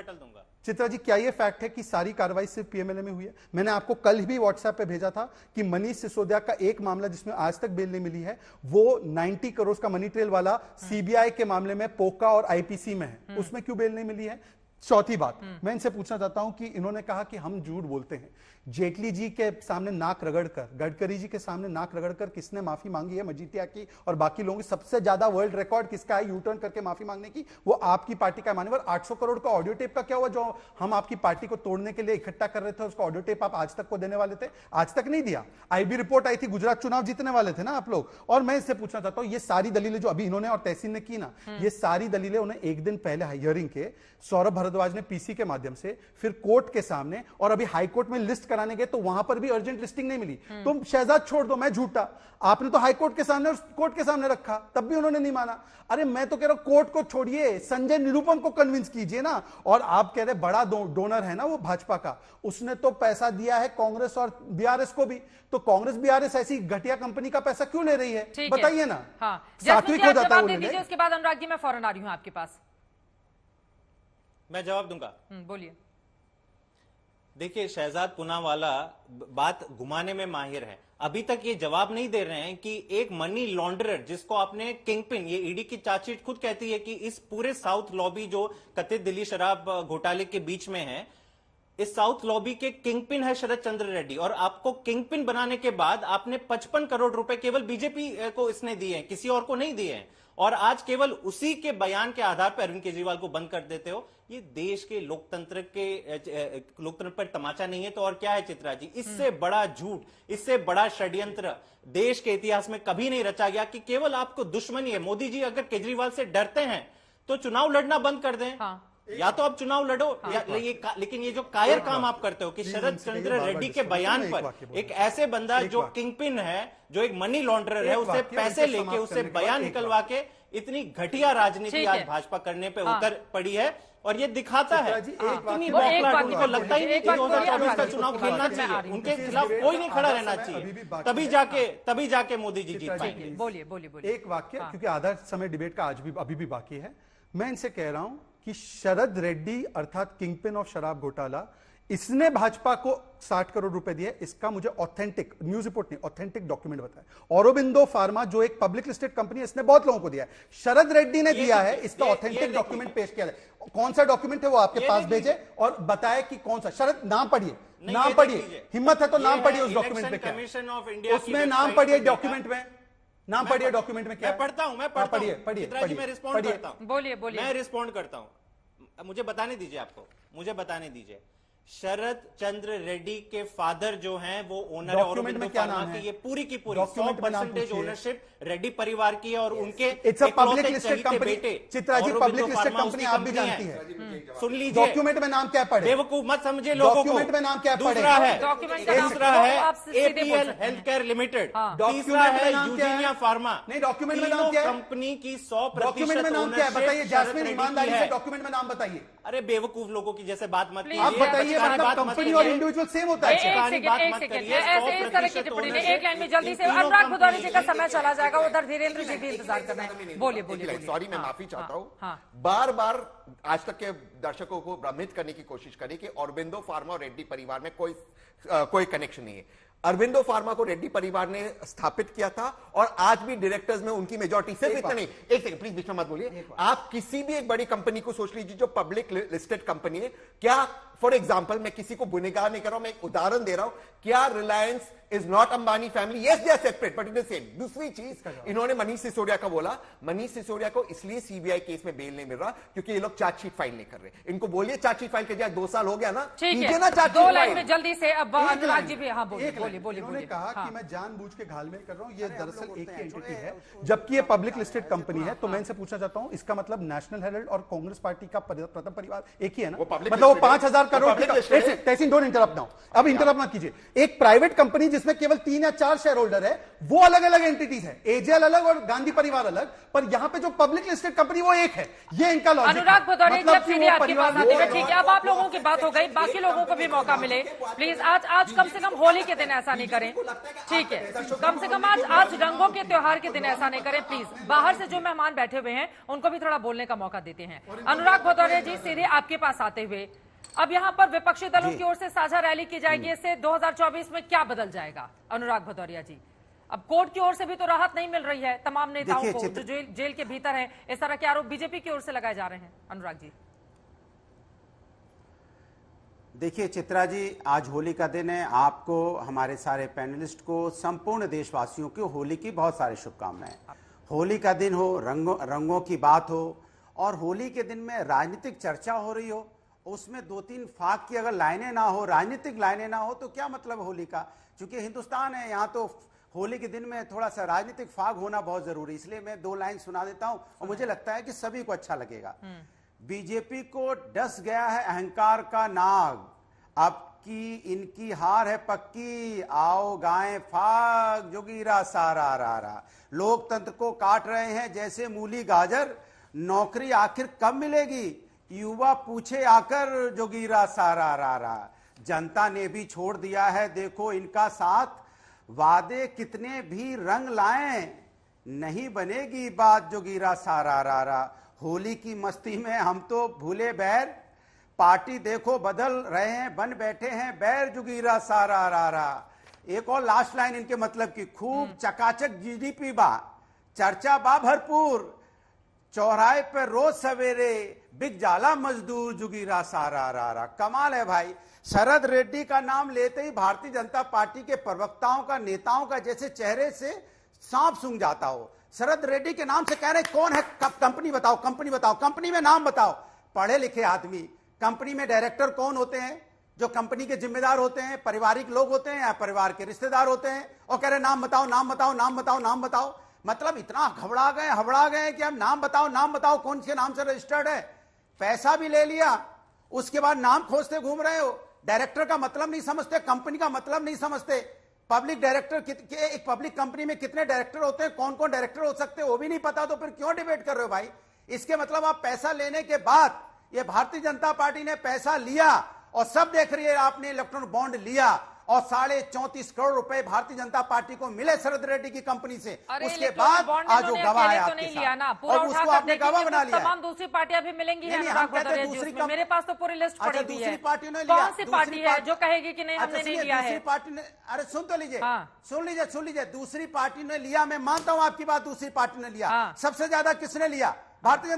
चित्रा जी क्या ये फैक्ट है कि सारी कार्रवाई सिर्फ पीएमएलए में हुई है? मैंने आपको कल भी व्हाट्सएप पे भेजा था कि मनीष सिसोदिया का एक मामला जिसमें आज तक बेल नहीं मिली है, वो 90 करोड़ का मनी ट्रेल वाला सीबीआई के मामले में पोका और आईपीसी में है, उसमें क्यों बेल नहीं मिली है? चौथी बात, मैं इनसे पूछना चाहता हूं कि इन्होंने कहा कि हम झूठ बोलते हैं। जेटली जी के सामने नाक रगड़कर, गडकरी जी के सामने नाक रगड़कर किसने माफी मांगी है मजीठिया की और बाकी लोगों की? सबसे ज्यादा वर्ल्ड रिकॉर्ड किसका है यू टर्न करके माफी मांगने की? वो आपकी पार्टी का है। मान्यवर, 800 करोड़ का ऑडियो टेप का क्या हुआ जो हम आपकी पार्टी को तोड़ने के लिए इकट्ठा कर रहे थे? उसका ऑडियो टेप आप आज तक को देने वाले थे, आज तक नहीं दिया। आईबी रिपोर्ट आई थी, गुजरात चुनाव जीतने वाले थे ना आप लोग। और मैं इससे पूछना चाहता हूं, ये सारी दलीलें जो अभी इन्होंने और तहसीन ने की ना, ये सारी दलीलें उन्हें एक दिन पहले हियरिंग के सौरभ भारद्वाज ने पीसी के माध्यम से, फिर कोर्ट के सामने, और अभी हाई कोर्ट में लिस्ट कराने गए तो वहां पर भी अर्जेंट लिस्टिंग नहीं मिली। तुम शहजाद छोड़ दो, मैं झूठा, आपने तो हाई कोर्ट के सामने और कोर्ट के सामने रखा, तब भी उन्होंने नहीं माना। अरे मैं तो कह रहा हूं कोर्ट को छोड़िए, संजय निरुपम को कन्विंस कीजिए ना। और आप कह रहे बड़ा डोनर है ना वो भाजपा का, उसने तो पैसा दिया है कांग्रेस और बीआरएस को भी, तो कांग्रेस बीआरएस ऐसी घटिया कंपनी का पैसा क्यों ले रही है? बताइए ना। सात्विक हो जाता है। उसके बाद अनुराग जी मैं फौरन आ रही हूं आपके पास। मैं जवाब दूंगा, बोलिए। देखिए, शहजाद पूनावाला बात घुमाने में माहिर है। अभी तक ये जवाब नहीं दे रहे हैं कि एक मनी लॉन्ड्रर जिसको आपने किंगपिन, ये ईडी की चार्जशीट खुद कहती है कि इस पूरे साउथ लॉबी जो कथित दिल्ली शराब घोटाले के बीच में है, इस साउथ लॉबी के किंगपिन है शरद चंद्र रेड्डी। और आपको किंगपिन बनाने के बाद आपने 55 करोड़ रुपए केवल बीजेपी को इसने दिए हैं, किसी और को नहीं दिए हैं। और आज केवल उसी के बयान के आधार पर अरविंद केजरीवाल को बंद कर देते हो। ये देश के लोकतंत्र पर तमाचा नहीं है तो और क्या है चित्रा जी? इससे बड़ा झूठ, इससे बड़ा षड्यंत्र देश के इतिहास में कभी नहीं रचा गया कि केवल आपको दुश्मनी है। मोदी जी अगर केजरीवाल से डरते हैं तो चुनाव लड़ना बंद कर दें। या तो आप चुनाव लड़ो, लेकिन ये जो कायर काम आप करते हो कि शरद चंद्र रेड्डी के बयान पर एक ऐसे बंदा जो किंगपिन है, जो एक मनी लॉन्ड्रर है, उससे पैसे लेके, उससे बयान निकलवा के इतनी घटिया राजनीति आज भाजपा करने पे उतर पड़ी है। और ये दिखाता है इतनी बौखलाहट, उनको लगता ही नहीं कि 2024 का चुनाव खेलना चाहिए, उनके खिलाफ कोई नहीं खड़ा रहना चाहिए, तभी जाके मोदी जी जीत पाएंगे। बोलिए। एक वाक्य, क्योंकि आधा समय डिबेट का आज भी अभी भी बाकी है। मैं इनसे कह रहा हूं कि शरद रेड्डी अर्थात किंगपिन ऑफ शराब घोटाला, इसने भाजपा को 60 करोड़ रुपए दिए, इसका मुझे ऑथेंटिक न्यूज रिपोर्ट नहीं, ऑथेंटिक डॉक्यूमेंट बताया। औरोबिंदो फार्मा जो एक पब्लिक लिस्टेड कंपनी है, इसने बहुत लोगों को दिया है, शरद रेड्डी ने दिया है, इसका ऑथेंटिक डॉक्यूमेंट पेश किया है। कौन सा डॉक्यूमेंट है वो आपके पास भेजे और बताए कि कौन सा। शरद, नाम पढ़िए, हिम्मत है तो नाम पढ़िए उस डॉक्यूमेंट में, क्या उसमें नाम पढ़िए डॉक्यूमेंट में। नाम पढ़िए डॉक्यूमेंट में क्या मैं पढ़ता हूं, मैं पढ़ता हूं। पढ़िए चित्रा जी, मैं रिस्पॉन्ड करता हूं। बोलिए बोलिए। मैं रिस्पॉन्ड करता हूं, मुझे बताने दीजिए, आपको मुझे बताने दीजिए। शरद चंद्र रेड्डी के फादर जो हैं वो ओनर है ऑरोबिंदो फार्मा की। ये पूरी की पूरी 100% ओनरशिप रेड्डी परिवार की है और उनके public listed company. Chitra ji, public listed company आप भी जानती है। सुन लीजिए, डॉक्यूमेंट में नाम क्या पढ़े, बेवकूफ मत समझे लोगों को। डॉक्यूमेंट में नाम क्या पढ़े। दूसरा है सीधे एपीएल हेल्थ केयर लिमिटेड, तीसरा है यूजीनिया फार्मा। नहीं, डॉक्यूमेंट में नाम क्या है, कंपनी की 100% डॉक्यूमेंट में नाम क्या है बताइए, जैस्मिन ईमानदारी से डॉक्यूमेंट में नाम बताइए। अरे बेवकूफ लोगों की जैसे बात मत कीजिए। आप बताइए, मतलब कंपनी और इंडिविजुअल सेम होता है। एक सेकंड, ऐसे इस तरह की टिप्पणी नहीं, एक लाइन में जल्दी से। अनुराग भदौरिया जी का समय चला जाएगा, उधर धीरेन्द्र जी भी इंतजार कर रहे हैं। बोलिए बोलिए। सॉरी, मैं माफी चाहता हूं। बार बार आज तक के दर्शकों को भ्रमित करने की कोशिश करी कि ऑरोबिंदो फार्मा और रेड्डी परिवार में कोई कनेक्शन नहीं है। अरबिंदो फार्मा को रेड्डी परिवार ने स्थापित किया था और आज भी डायरेक्टर्स में उनकी मेजॉरिटी। सिर्फ इतना नहीं, एक सेकंड प्लीज बीच में मत बोलिए। आप किसी भी एक बड़ी कंपनी को सोच लीजिए जो पब्लिक लिस्टेड कंपनी है। क्या फॉर एग्जांपल, मैं किसी को गुनहगार नहीं कर रहा हूं, मैं एक उदाहरण दे रहा हूं, क्या Reliance is not Ambani family? Yes, they are separate but it is same. दूसरी चीज, इन्होंने मनीष सिसोदिया का बोला, मनीष सिसोदिया को इसलिए सीबीआई केस में बेल नहीं मिल रहा क्योंकि ये लोग चार्जशीट फाइल नहीं कर रहे। इनको बोलिए चार्जशीट फाइल के जाए, 2 साल हो गया ना, कीजिए ना चार्जशीट। 2 लाइन में जल्दी से। अब अनुराग जी भी, हाँ बोलिए बोलिए। उन्होंने कहा कि मैं जानबूझ के घालमेल कर रहा हूं, ये दरअसल एक ही एंटिटी है, जबकि ये पब्लिक लिस्टेड कंपनी है। तो मैं इनसे पूछना चाहता हूं, इसका मतलब नेशनल हेराल्ड और कांग्रेस पार्टी का प्रथम परिवार एक ही है ना? मतलब वो 5000 करोड़। तहसीन, डोंट इंटरप्ट नाउ, अब इंटरप्ट मत कीजिए। एक प्राइवेट कंपनी जिसमें केवल 3 या 4 शेयर होल्डर है, वो अलग अलग एंटिटीज है, एजेएल अलग और गांधी परिवार अलग, पर यहां पे जो पब्लिक लिस्टेड कंपनी वो एक है। ये इनका लॉजिक। अनुराग भदौरिया जी, अब सीधे आपके पास आते हैं। ठीक है, अब आप लोगों की बात हो गई, बाकी लोगों को भी मौका मिले प्लीज। आज कम से कम होली के दिन ऐसा नहीं करें, ठीक है? कम से कम आज रंगों के त्योहार के दिन ऐसा नहीं करें प्लीज। बाहर से जो मेहमान बैठे हुए हैं उनको भी थोड़ा बोलने का मौका देते हैं। अनुराग भदौरिया जी, सीधे आपके पास आते हुए, अब यहां पर विपक्षी दलों की ओर से साझा रैली की जाएगी, इससे 2024 में क्या बदल जाएगा? अनुराग भदौरिया जी, अब कोर्ट की ओर से भी तो राहत नहीं मिल रही है तमाम नेताओं को जो जेल के भीतर हैं। इस तरह के आरोप बीजेपी की ओर से लगाए जा रहे हैं। अनुराग जी, देखिए चित्रा जी, आज होली का दिन है। आपको, हमारे सारे पैनलिस्ट को, संपूर्ण देशवासियों को होली की बहुत सारी शुभकामनाएं। होली का दिन हो, रंगों की बात हो, और होली के दिन में राजनीतिक चर्चा हो रही हो, उसमें 2-3 फाक की अगर लाइनें ना हो, राजनीतिक लाइनें ना हो, तो क्या मतलब होली का? क्योंकि हिंदुस्तान है, यहाँ तो होली के दिन में थोड़ा सा राजनीतिक फाग होना बहुत जरूरी। इसलिए मैं 2 लाइन सुना देता हूं और मुझे लगता है कि सभी को अच्छा लगेगा। बीजेपी को डस गया है अहंकार का नाग, अब की इनकी हार है पक्की, आओ गाएं फाग जोगीरा सारा रा। लोकतंत्र को काट रहे हैं जैसे मूली गाजर, नौकरी आखिर कब मिलेगी? युवा पूछे आकर जोगीरा सारा रा। जनता ने भी छोड़ दिया है देखो इनका साथ, वादे कितने भी रंग लाएं, नहीं बनेगी बात जोगीरा सारा रा। होली की मस्ती में हम तो भूले बैर, पार्टी देखो बदल रहे हैं, बन बैठे हैं बैर जोगीरा सारा रा। एक और लास्ट लाइन इनके मतलब की, खूब चकाचक जीडीपी बा, चर्चा बा भरपूर, चौराहे पर रोज सवेरे बिक जाला मजदूर जुगीरा सारा रा। कमाल है भाई। शरद रेड्डी का नाम लेते ही भारतीय जनता पार्टी के प्रवक्ताओं का, नेताओं का जैसे चेहरे से सांप सूंघ जाता हो। शरद रेड्डी के नाम से कह रहे कौन है, कंपनी बताओ, कंपनी बताओ, कंपनी में नाम बताओ। पढ़े लिखे आदमी, कंपनी में डायरेक्टर कौन होते हैं? जो कंपनी के जिम्मेदार होते हैं, पारिवारिक लोग होते हैं या परिवार के रिश्तेदार होते हैं, और कह रहे नाम बताओ, नाम बताओ, नाम बताओ, नाम बताओ। मतलब इतना हबड़ा गए कि अब नाम बताओ, कौन से नाम से रजिस्टर्ड है? पैसा भी ले लिया, उसके बाद नाम खोजते घूम रहे हो। डायरेक्टर का मतलब नहीं समझते, कंपनी का मतलब नहीं समझते। पब्लिक डायरेक्टर के, एक पब्लिक कंपनी में कितने डायरेक्टर होते हैं, कौन कौन डायरेक्टर हो सकते हैं वो भी नहीं पता, तो फिर क्यों डिबेट कर रहे हो भाई? इसके मतलब आप पैसा लेने के बाद, ये भारतीय जनता पार्टी ने पैसा लिया और सब देख रही है, आपने इलेक्ट्रॉनिक बॉन्ड लिया और 34.5 करोड़ रुपए भारतीय जनता पार्टी को मिले शरद रेड्डी की कंपनी से। उसके बाद आज वो गवाह है आपके साथ, और उसको आपने गवाह बना लिया। तमाम दूसरी पार्टियां भी मिलेंगी। मेरे पास तो पूरी लिस्ट पड़ी हुई है। दूसरी पार्टी ने लिया, कौन सी पार्टी है जो कहेगी कि नहीं हमने नहीं लिया है? दूसरी पार्टी ने, अरे सुन तो लीजिए, सुन लीजिए, दूसरी पार्टी ने लिया, मैं मानता हूं आपकी बात, दूसरी पार्टी ने लिया। सबसे ज्यादा किसने लिया? भारतीय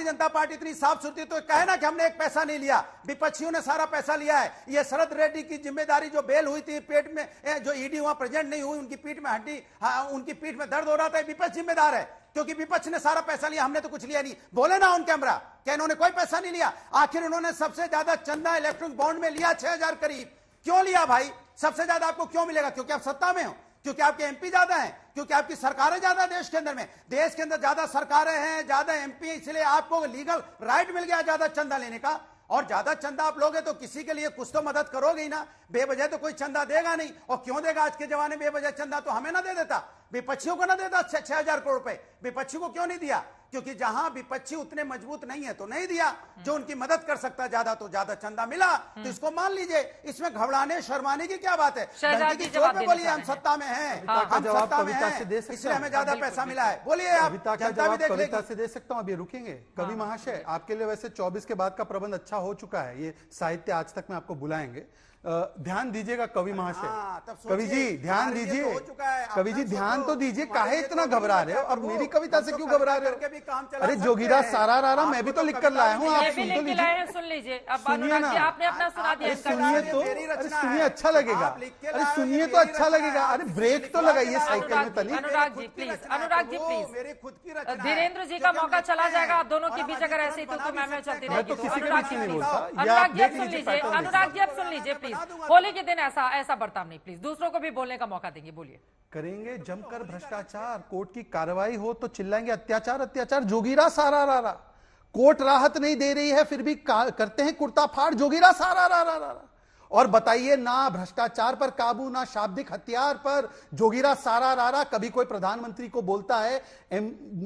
जनता पार्टी इतनी साफ सुथरी तो कहे ना कि हमने एक पैसा नहीं लिया, विपक्षियों ने सारा पैसा लिया है। ये शरद रेड्डी की जिम्मेदारी, जो बेल हुई थी पेट में, जो ईडी वहां प्रेजेंट नहीं हुई, उनकी पीठ में हड्डी, उनकी पीठ में दर्द हो रहा था, विपक्ष जिम्मेदार है क्योंकि विपक्ष ने सारा पैसा लिया, हमने तो कुछ लिया नहीं। बोले ना ऑन कैमरा क्या इन्होंने कोई पैसा नहीं लिया? आखिर इन्होंने सबसे ज्यादा चंदा इलेक्ट्रॉनिक बॉन्ड में लिया 6000 करीब। क्यों लिया भाई? सबसे ज्यादा आपको क्यों मिलेगा? क्योंकि आप सत्ता में हो, क्योंकि आपके एमपी ज्यादा हैं, क्योंकि आपकी सरकारें ज्यादा देश के अंदर में, देश के अंदर ज्यादा सरकारें हैं, ज्यादा एमपी, इसलिए आपको लीगल राइट मिल गया ज्यादा चंदा लेने का। और ज्यादा चंदा आप लोगे तो किसी के लिए कुछ तो मदद करोगे ही ना, बेवजह तो कोई चंदा देगा नहीं। और क्यों देगा? आज के जमाने में बेवजह चंदा तो हमें ना दे देता, विपक्षियों को ना देता 6000 करोड़ रुपए। विपक्षी को क्यों नहीं दिया? क्योंकि जहां विपक्षी उतने मजबूत नहीं है तो नहीं दिया, जो उनकी मदद कर सकता है ज्यादा तो ज्यादा चंदा मिला, तो इसको मान लीजिए। इसमें घबराने शर्माने की क्या बात है? बोलिए हम सत्ता में हैं, हम सत्ता में हैं, इसलिए हमें ज्यादा पैसा मिला है। बोलिए आप, जनता भी देख लेगी। कविता से दे सकता हूं, अभी रुकेंगे। कवि महाशय, आपके लिए वैसे 24 के बाद का प्रबंध अच्छा हो चुका है, ये साहित्य आज तक में आपको बुलाएंगे, ध्यान दीजिएगा कवि महाशय। कवि जी ध्यान दीजिए, कवि जी ध्यान तो दीजिए, काहे इतना घबरा रहे हो? और मेरी कविता से क्यों घबरा रहे हो? अरे जोगीरा सारा रारा मैं भी तो लिख कर लाया हूँ, आप सुन तो लीजिए। सुन लीजिए, सुनिए ना, आपने अपना सुना दिया, सुनिए तो, अरे सुनिए अच्छा लगेगा, अरे सुनिए तो अच्छा लगेगा। अरे ब्रेक तो लगाइए साइकिल में तनी। अनुराग जी प्लीज, मेरी खुद की रचना है। धीरेन्द्र जी का मौका चला जाएगा, आप दोनों के बीच अगर ऐसे ही तो मैं चलती रहेगी। तो किसी के बीच नहीं बोलता। अनुराग जी अब सुन लीजिए, अनुराग जी अब सुन लीजिए प्लीज, होली के दिन ऐसा बर्ताव नहीं, प्लीज दूसरों को भी बोलने का मौका देंगे, बोलिए। करेंगे जमकर भ्रष्टाचार, कोर्ट की कार्रवाई हो तो चिल्लाएंगे अत्याचार अत्याचार, जोगीरा सारा रारा। कोर्ट राहत नहीं दे रही है फिर भी करते हैं कुर्ता फाड़, जोगीरा सारा रारा रारा। और बताइए ना भ्रष्टाचार पर काबू, ना शाब्दिक हथियार पर, जोगीरा सारा रारा। कभी कोई प्रधानमंत्री को बोलता है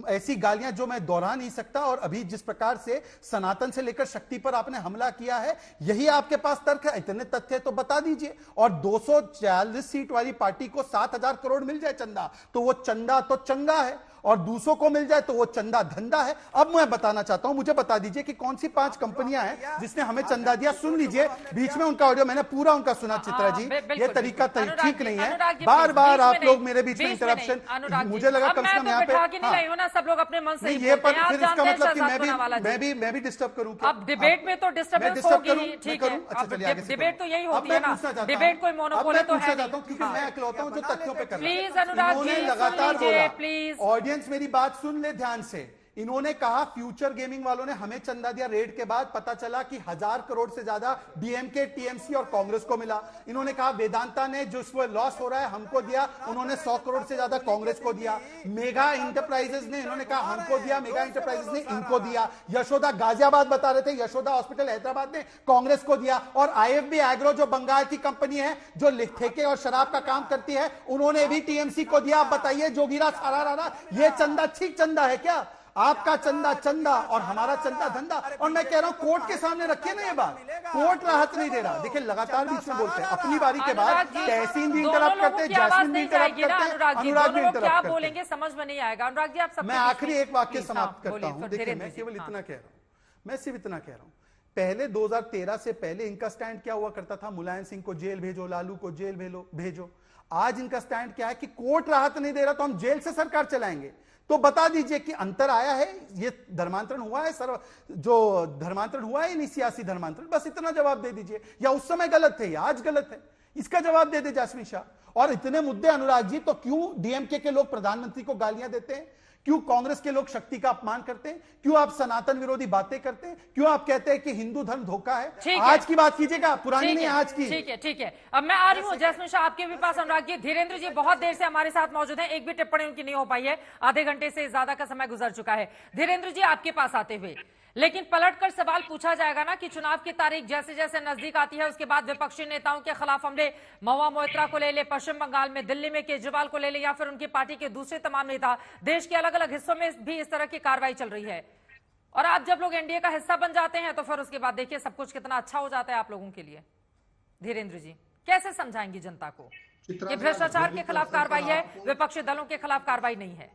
ऐसी गालियां जो मैं दोहरा नहीं सकता। और अभी जिस प्रकार से सनातन से लेकर शक्ति पर आपने हमला किया है, यही आपके पास तर्क है? इतने तथ्य तो बता दीजिए। और 240 सीट वाली पार्टी को 7000 करोड़ मिल जाए चंदा, तो वो चंदा तो चंगा है, और दूसरों को मिल जाए तो वो चंदा धंधा है। अब मैं बताना चाहता हूं, मुझे बता दीजिए कि कौन सी 5 कंपनियां हैं जिसने हमें चंदा दिया। सुन लीजिए, बीच में उनका ऑडियो मैंने पूरा उनका सुना। चित्रा जी, ये तरीका ठीक नहीं है, बार बार आप लोग मेरे बीच में इंटरप्शन। मुझे लगा कम से कम यहाँ पे सब लोग अपने मन से नहीं, ये पर फिर इसका मतलब कि मैं भी डिस्टर्ब करूं क्या? अब डिबेट में तो डिस्टर्बेंस होगी, ठीक है। अच्छा चलिए आगे से डिबेट तो यही होती है ना, डिबेट कोई मोनोपोली तो है नहीं, क्योंकि मैं इकलौता हूं जो तथ्यों पे कर रहा हूं। प्लीज अनुराग जी लगातार बोला, प्लीज ऑडियंस मेरी बात सुन ले ध्यान से। इन्होंने कहा फ्यूचर गेमिंग वालों ने हमें चंदा दिया, रेड के बाद पता चला कि 1000 करोड़ से ज्यादा डीएमके, टीएमसी और कांग्रेस को मिला। इन्होंने कहा वेदांता ने जो लॉस हो रहा है हमको दिया, उन्होंने 100 करोड़ से ज्यादा कांग्रेस को दिया। मेगा इंटरप्राइजेस ने, इन्होंने कहा हमको दिया, मेगा इंटरप्राइजेस ने इनको दिया। यशोदा गाजियाबाद बता रहे थे, यशोदा हॉस्पिटल हैदराबाद ने कांग्रेस को दिया। और आईएफबी एग्रो जो बंगाल की कंपनी है जो ठेके और शराब का काम करती है, उन्होंने भी टीएमसी को दिया। आप बताइए जोगीरा सारा रारा, ये चंदा ठीक चंदा है क्या? आपका चंदा चंदा और हमारा चंदा धंधा। और मैं कह रहा हूं कोर्ट के सामने रखिए ना ये बात, कोर्ट राहत नहीं दे रहा। देखिए लगातार बीच में बोलते हैं, अपनी बारी के बाद तहसीन भी इंटरप्ट करते हैं, जैस्मिन भी इंटरप्ट करते हैं, अनुराग भी इंटरप्ट क्या करते हैं। बोलेंगे समझ में नहीं आएगा। अनुराग जी आप सब, मैं आखिरी एक वाक्य समाप्त करता हूं। देखिए मैं केवल इतना कह रहा हूं, मैं सिर्फ इतना कह रहा हूं, पहले 2013 से पहले इनका स्टैंड क्या हुआ करता था? मुलायम सिंह को जेल भेजो, लालू को जेल भेजो। आज इनका स्टैंड क्या है कि कोर्ट राहत नहीं दे रहा तो हम जेल से सरकार चलाएंगे। तो बता दीजिए कि अंतर आया है, ये धर्मांतरण हुआ है, जो धर्मांतरण हुआ है नहीं सियासी धर्मांतरण, बस इतना जवाब दे दीजिए। या उस समय गलत थे या आज गलत है, इसका जवाब दे दे जैस्मिन शाह। और इतने मुद्दे अनुराग जी, तो क्यों डीएमके के लोग प्रधानमंत्री को गालियां देते हैं? क्यों कांग्रेस के लोग शक्ति का अपमान करते हैं? क्यों आप सनातन विरोधी बातें करते हैं? क्यों आप कहते हैं कि हिंदू धर्म धोखा है? आज की बात कीजिएगा, पुरानी नहीं आज की। ठीक है। अब मैं आ रही हूँ जैस्मिन शाह आपके भी पास। अनुराग जी, धीरेन्द्र जी बहुत देर से हमारे साथ मौजूद हैं, एक भी टिप्पणी उनकी नहीं हो पाई है, आधे घंटे से ज्यादा का समय गुजर चुका है। धीरेन्द्र जी आपके पास आते हुए, लेकिन पलटकर सवाल पूछा जाएगा ना कि चुनाव की तारीख जैसे जैसे नजदीक आती है उसके बाद विपक्षी नेताओं के खिलाफ हमले, महुआ मोइत्रा को ले ले, पश्चिम बंगाल में, दिल्ली में केजरीवाल को ले ले, या फिर उनकी पार्टी के दूसरे तमाम नेता, देश के अलग अलग हिस्सों में भी इस तरह की कार्रवाई चल रही है। और आप जब लोग एनडीए का हिस्सा बन जाते हैं तो फिर उसके बाद देखिए सब कुछ कितना अच्छा हो जाता है आप लोगों के लिए। धीरेन्द्र जी कैसे समझाएंगी जनता को कि भ्रष्टाचार के खिलाफ कार्रवाई है, विपक्षी दलों के खिलाफ कार्रवाई नहीं है?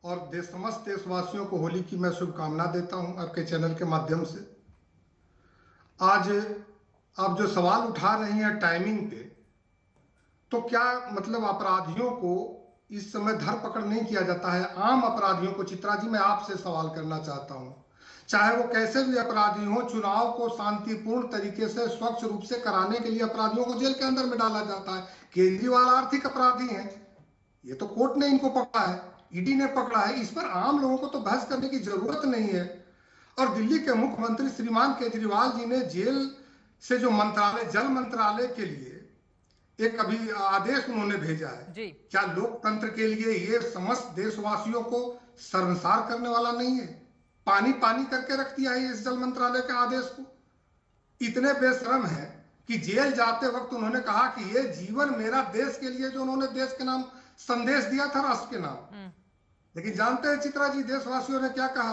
और समस्त देशवासियों को होली की मैं शुभकामना देता हूं आपके चैनल के माध्यम से। आज आप जो सवाल उठा रही हैं टाइमिंग पे, तो क्या मतलब अपराधियों को इस समय धरपकड़ नहीं किया जाता है आम अपराधियों को। चित्रा जी, मैं आपसे सवाल करना चाहता हूं, चाहे वो कैसे भी अपराधी हो, चुनाव को शांतिपूर्ण तरीके से स्वच्छ रूप से कराने के लिए अपराधियों को जेल के अंदर में डाला जाता है। केजरीवाल आर्थिक अपराधी हैं, ये तो कोर्ट ने इनको पकड़ा है, ईडी ने पकड़ा है, इस पर आम लोगों को तो बहस करने की जरूरत नहीं है। और दिल्ली के मुख्यमंत्री श्रीमान केजरीवाल जी ने जेल से जो मंत्रालय, जल मंत्रालय के लिए एक अभी आदेश उन्होंने भेजा है जी। क्या लोकतंत्र के लिए ये समस्त देशवासियों को शर्मसार करने वाला नहीं है? पानी पानी करके रख दिया है इस जल मंत्रालय के आदेश को। इतने बेशरम है कि जेल जाते वक्त उन्होंने कहा कि ये जीवन मेरा देश के लिए, जो उन्होंने देश के नाम संदेश दिया था, राष्ट्र के नाम। लेकिन जानते हैं चित्रा जी, देशवासियों ने क्या कहा?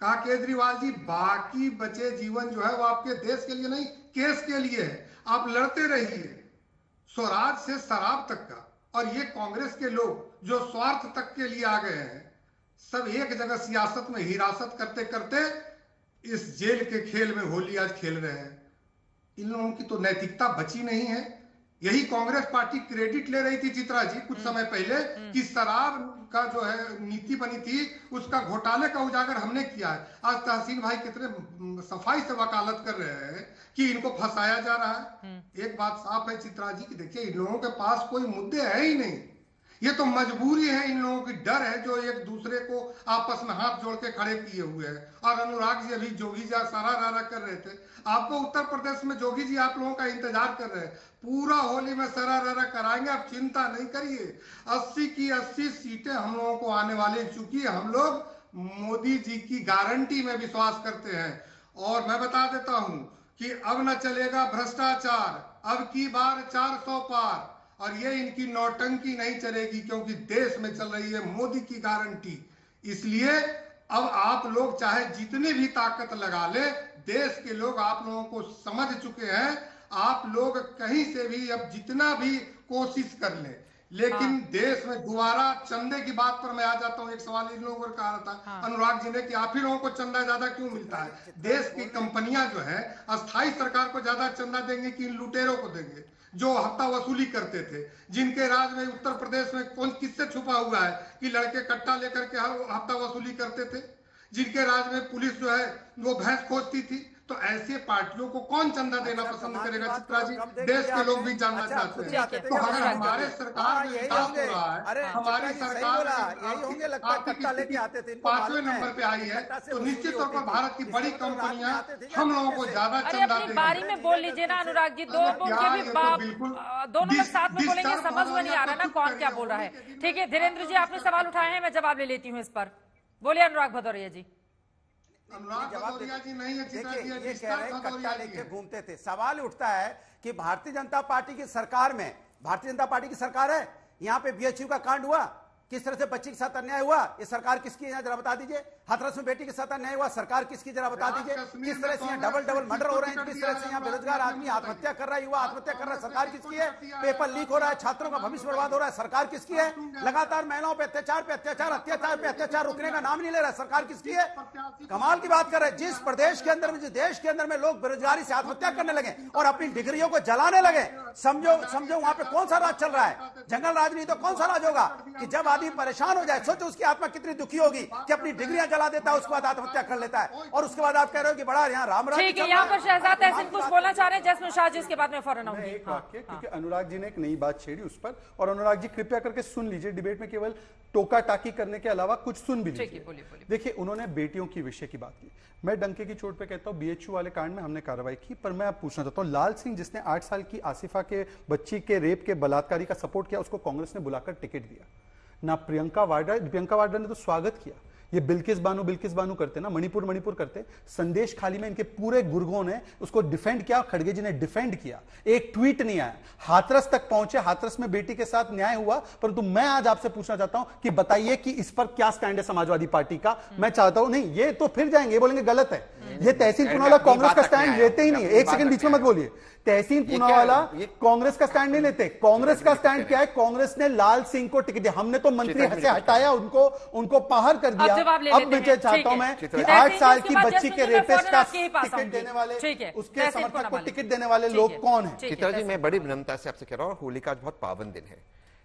कहा केजरीवाल जी, बाकी बचे जीवन जो है वो आपके देश के लिए नहीं, केस के लिए है, आप लड़ते रहिए, स्वराज से शराब तक का। और ये कांग्रेस के लोग जो स्वार्थ तक के लिए आ गए हैं, सब एक जगह सियासत में हिरासत करते करते इस जेल के खेल में होली आज खेल रहे हैं। इन लोगों की तो नैतिकता बची नहीं है। यही कांग्रेस पार्टी क्रेडिट ले रही थी चित्रा जी कुछ समय पहले कि शराब का जो है नीति बनी थी, उसका घोटाले का उजागर हमने किया है। आज तहसीन भाई कितने सफाई से वकालत कर रहे हैं कि इनको फंसाया जा रहा है। एक बात साफ है चित्रा जी की, देखिए इन लोगों के पास कोई मुद्दे है ही नहीं, ये तो मजबूरी है, इन लोगों की डर है जो एक दूसरे को आपस में हाथ जोड़ के खड़े किए हुए हैं। और अनुराग जी अभी जोगी जी सारा रारा कर रहे थे, आपको उत्तर प्रदेश में जोगी जी आप लोगों का इंतजार कर रहे हैं, पूरा होली में सरा रारा कराएंगे, आप चिंता नहीं करिए। 80 की 80 सीटें हम लोगों को आने वाली, चूंकि हम लोग मोदी जी की गारंटी में विश्वास करते हैं। और मैं बता देता हूं कि अब न चलेगा भ्रष्टाचार, अब की बार 400 पार, और ये इनकी नौटंकी नहीं चलेगी, क्योंकि देश में चल रही है मोदी की गारंटी। इसलिए अब आप लोग चाहे जितनी भी ताकत लगा ले, देश के लोग आप लोगों को समझ चुके हैं। आप लोग कहीं से भी अब जितना भी कोशिश कर ले, लेकिन देश में दोबारा चंदे की बात पर मैं आ जाता हूं। एक सवाल इन लोगों ने कहा था अनुराग जी ने कि आप ही लोगों को चंदा ज्यादा क्यों मिलता है? देश की कंपनियां जो है अस्थायी सरकार को ज्यादा चंदा देंगे कि इन लुटेरों को देंगे जो हफ्ता वसूली करते थे, जिनके राज में उत्तर प्रदेश में कौन किससे छुपा हुआ है कि लड़के कट्टा लेकर के हफ्ता वसूली करते थे, जिनके राज में पुलिस जो है वो भैंस खोजती थी। तो ऐसे पार्टियों को कौन चंदा देना पसंद करेगा चित्रा जी? देश के लोग भी जानना चाहते हैं। तो अगर हमारे सरकार में विकास हो रहा है, हमारी सरकार पांचवें नंबर पे आई है, तो निश्चित तौर पर भारत की बड़ी कंपनियां हम लोगों को ज्यादा चंदा देंगी। बारी में बोल लीजिए ना अनुराग जी, दोनों में साथ में बोलेंगे, समझ में नहीं आ रहा ना कौन क्या बोल रहा है। ठीक है धीरेन्द्र जी, आपने सवाल उठाए हैं, मैं जवाब ले लेती हूँ इस पर। बोलिए अनुराग भदौरिया जी। भदौरिया जी नहीं है, देखिए ये कह रहे कट्टा लेके घूमते थे। सवाल उठता है कि भारतीय जनता पार्टी की सरकार में, भारतीय जनता पार्टी की सरकार है, यहाँ पे बीएचयू का कांड हुआ, किस तरह से बच्ची के साथ अन्याय हुआ, ये सरकार किसकी है जरा बता दीजिए। हाथरस में बेटी के साथ अन्याय हुआ, सरकार किसकी जरा बता दीजिए। किस तरह से यहाँ डबल मर्डर हो रहे हैं, किस तरह से यहाँ बेरोजगार आदमी आत्महत्या कर रहा है, युवा आत्महत्या कर रहा है, सरकार किसकी है। पेपर लीक हो रहा है, छात्रों का भविष्य बर्बाद हो रहा है, सरकार किसकी है। लगातार महिलाओं पे अत्याचार रुकने का नाम नहीं ले रहा है, सरकार किसकी है। कमाल की बात कर रहे हैं। जिस प्रदेश के अंदर में, जिस देश के अंदर में लोग बेरोजगारी से आत्महत्या करने लगे और अपनी डिग्रियों को जलाने लगे, समझो वहां पे कौन सा राज चल रहा है। जंगल राज नहीं तो कौन सा राज होगा कि जब आदमी परेशान हो जाए, सोचो उसकी आत्मा कितनी दुखी होगी कि अपनी डिग्रियां जला देता है, उसके बाद आत्महत्या कर लेता है, और उसके बाद आप कह रहे हो कि बड़ा यहाँ राम राज। ठीक है, यहाँ पर शहजाद तहसीन कुछ बोलना चाह रहे हैं, जैस्मिन शाह जी, इसके बाद में फौरन आऊंगी। एक वाक्य, क्योंकि अनुराग जी ने एक नई बात छेड़ी उस पर, और अनुराग जी कृपया करके सुन लीजिए, डिबेट में केवल टोका टाकी करने के अलावा कुछ सुन भी लीजिए। देखिए उन्होंने बेटियों की विषय की बात की, मैं डंके की चोट पे कहता हूं बीएचयू वाले कांड में हमने कार्रवाई की, पर मैं अब पूछना चाहता हूं, लाल सिंह जिसने 8 साल की आसिफा के बच्ची के रेप के बलात्कारी का सपोर्ट किया, उसको कांग्रेस ने बुलाकर टिकट दिया ना। प्रियंका वाड्रा ने तो स्वागत किया। ये बिल्किस बानू करते ना, मणिपुर करते। संदेश खाली में इनके पूरे गुर्गों ने उसको डिफेंड किया, खड़गे जी ने डिफेंड किया। एक ट्वीट नहीं आया, हाथरस तक पहुंचे, हाथरस में बेटी के साथ न्याय हुआ। परंतु मैं आज आपसे पूछना चाहता हूं कि बताइए कि इस पर क्या स्टैंड है समाजवादी पार्टी का। मैं चाहता हूं, नहीं ये तो फिर जाएंगे, बोलेंगे गलत है। ये तहसीन पूनावाला कांग्रेस का स्टैंड लेते ही नहीं है। एक सेकंड बीच में मत बोलिए। तहसीन पूनावाला कांग्रेस का स्टैंड नहीं लेते। कांग्रेस का स्टैंड क्या है? कांग्रेस ने लाल सिंह को टिकट दिया, हमने तो मंत्री से हटाया, उनको बाहर कर दिया। अब मैं चाहता हूं मैं कि 8 साल की बच्ची के रेपिस्ट का टिकट देने वाले, उसके समर्थक को टिकट देने वाले लोग कौन है? चित्रा जी, मैं बड़ी विनम्रता से आपसे कह रहा हूँ, होली का आज बहुत पावन दिन है,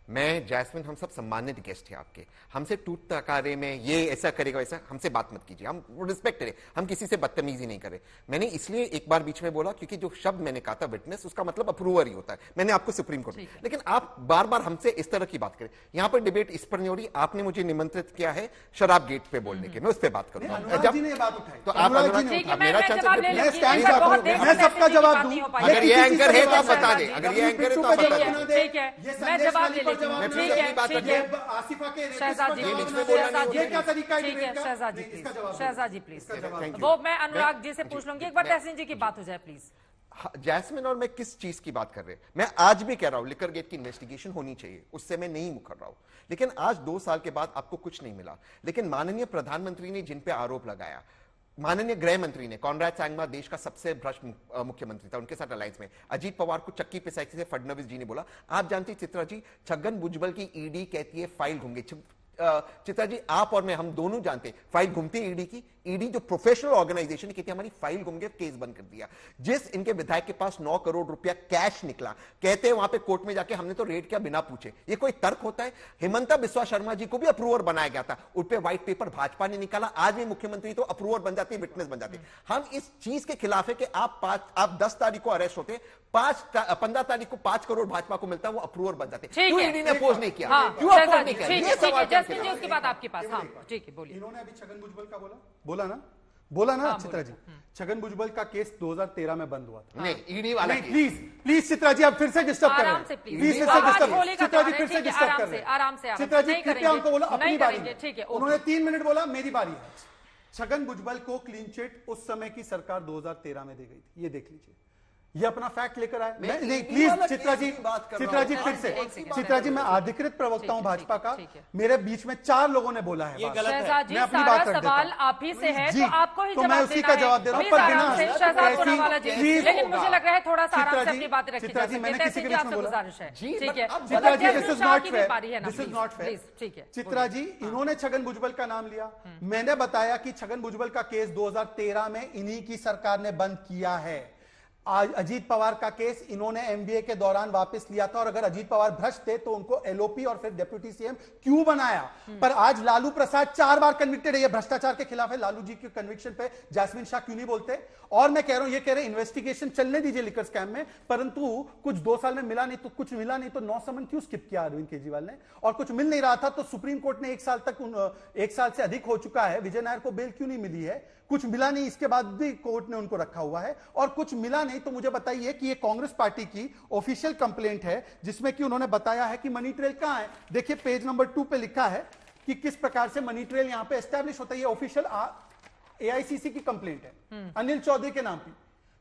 मैं जैस्मिन, हम सब सम्मानित गेस्ट हैं आपके, हमसे टूट तकारे में ये ऐसा करेगा वैसा हमसे बात मत कीजिए, हम रिस्पेक्ट करें, हम किसी से बदतमीजी नहीं करें। मैंने इसलिए एक बार बीच में बोला क्योंकि जो शब्द मैंने कहा था विटनेस, उसका मतलब अप्रूवर ही होता है, मैंने आपको सुप्रीम कोर्ट, लेकिन आप बार बार हमसे इस तरह की बात करें। यहां पर डिबेट इस पर नहीं हो रही, आपने मुझे निमंत्रित किया है शराब गेट पे बोलने के, मैं उस पर बात करूंगा। तो आप मेरा मैं सबका जवाब दूं, अगर ये एंकर है तो आप बता दें, अगर ये एंकर है तो आप बता दें। ठीक है, मैं जवाब ले लेती हूँ। ठीक है, आसिफा के शहजाद ये क्या तरीका है? ठीक है, शहजाद जी प्लीज, वो मैं अनुराग जी से पूछ लूंगी, एक बार तहसीन जी की बात हो जाए प्लीज। जैस्मिन और मैं किस चीज की बात कर रहे हैं? मैं आज भी कह रहा हूं लिकर गेट की इन्वेस्टिगेशन होनी चाहिए, उससे मैं नहीं मुकर रहा हूं, लेकिन आज 2 साल के बाद आपको कुछ नहीं मिला। लेकिन माननीय प्रधानमंत्री ने जिन पे आरोप लगाया, माननीय गृह मंत्री ने, कॉनराड सांगमा देश का सबसे भ्रष्ट मुख्यमंत्री था, उनके साथ अलायंस में अजीत पवार को चक्की पिसाई से फडणवीस जी ने बोला। आप जानती चित्रा जी, छगन भुजबल की ईडी कहती है फाइल घूम गई। चित्रा जी, आप और मैं, हम दोनों जानते फाइल घूमती है ईडी की। ईडी जो प्रोफेशनल ऑर्गेनाइजेशन कहती है हमारी फाइल घूम गई, केस बंद कर दिया। जिस इनके विधायक के पास 9 करोड़ रुपया कैश निकला, कहते हैं वहां पे कोर्ट में जाके हमने तो रेड किया बिना पूछे, ये कोई तर्क होता है? हिमंता बिस्वा शर्मा जी को भी अप्रूवर बनाया गया था, उन पे व्हाइट पेपर भाजपा ने निकाला, आज भी मुख्यमंत्री तो अप्रूवर बन जाते, विटनेस बन जाते। हम इस चीज के खिलाफ है कि आप 10 तारीख को अरेस्ट होते, 15 तारीख को 5 करोड़ भाजपा को मिलता, वो अप्रूवर बन जाते। क्यों ईडी ने अपोज नहीं किया? क्यों अपोज नहीं किया? ये सवाल जी, उसके बाद आपके पास। हाँ, ठीक है, बोलिए। इन्होंने अभी छगन भुजबल का बोला ना चित्रा जी, छगन भुजबल का केस 2013 में बंद हुआ था। नहीं, ईडी वाला प्लीज चित्रा जी, आप फिर से डिस्टर्ब कर रहे हैं। प्लीज चित्रा जी, फिर से डिस्टर्ब कर रहे हैं। आराम से चित्रा जी, कृपया उनको बोला अपनी बारी है। उन्होंने 3 मिनट बोला, मेरी बारी है। छगन भुजबल को क्लीन चिट उस समय की सरकार 2013 में दे गई थी, ये देख लीजिए, ये अपना फैक्ट लेकर आए। नहीं प्लीज चित्रा जी फिर से, चित्रा जी मैं अधिकृत प्रवक्ता हूं भाजपा का, मेरे बीच में 4 लोगों ने बोला है, ये गलत है। मैं अपनी बात कर देता हूं। सवाल आप ही से है, तो आपको ही तो मैं उसी का जवाब दे रहा हूं, पर बिना लेकिन मुझे लग रहा है थोड़ा सा आराम से अपनी बातें रखिए। चित्रा जी, मैंने किसी के बीच में बोला, ठीक है Chitra ji, this is not fair, ठीक है। चित्रा जी, इन्होंने छगन भुजबल का नाम लिया, मैंने बताया कि छगन भुजबल का केस 2013 में इन्हीं की सरकार ने बंद किया है। आज अजीत पवार का केस इन्होंने एमबीए के दौरान वापस लिया था, और अगर अजीत पवार भ्रष्ट थे तो उनको एलओपी और फिर डिप्टी सीएम क्यों बनाया? पर आज लालू प्रसाद 4 बार कन्विक्टेड है, ये भ्रष्टाचार के खिलाफ है। लालू जी के कन्विक्शन पे जैस्मिन शाह क्यों नहीं बोलते? और मैं कह रहा हूं, ये कह रहे इन्वेस्टिगेशन चलने दीजिए लिकर स्कैम में, परंतु कुछ 2 साल में मिला नहीं तो कुछ मिला नहीं तो 9 समन क्यों स्किप किया अरविंद केजरीवाल ने? और कुछ मिल नहीं रहा था तो सुप्रीम कोर्ट ने 1 साल से अधिक हो चुका है, विजय नायर को बेल क्यों नहीं मिली है? कुछ मिला नहीं, इसके बाद भी कोर्ट ने उनको रखा हुआ है। और कुछ मिला नहीं तो मुझे बताइए कि ये कांग्रेस पार्टी की ऑफिशियल कंप्लेंट है, जिसमें कि उन्होंने बताया है कि मनी ट्रेल कहां है। देखिए पेज नंबर 2 पे लिखा है कि किस प्रकार से मनी ट्रेल यहां पे एस्टैब्लिश होता है। ये ऑफिशियल एआईसीसी की कंप्लेंट है अनिल चौधरी के नाम की।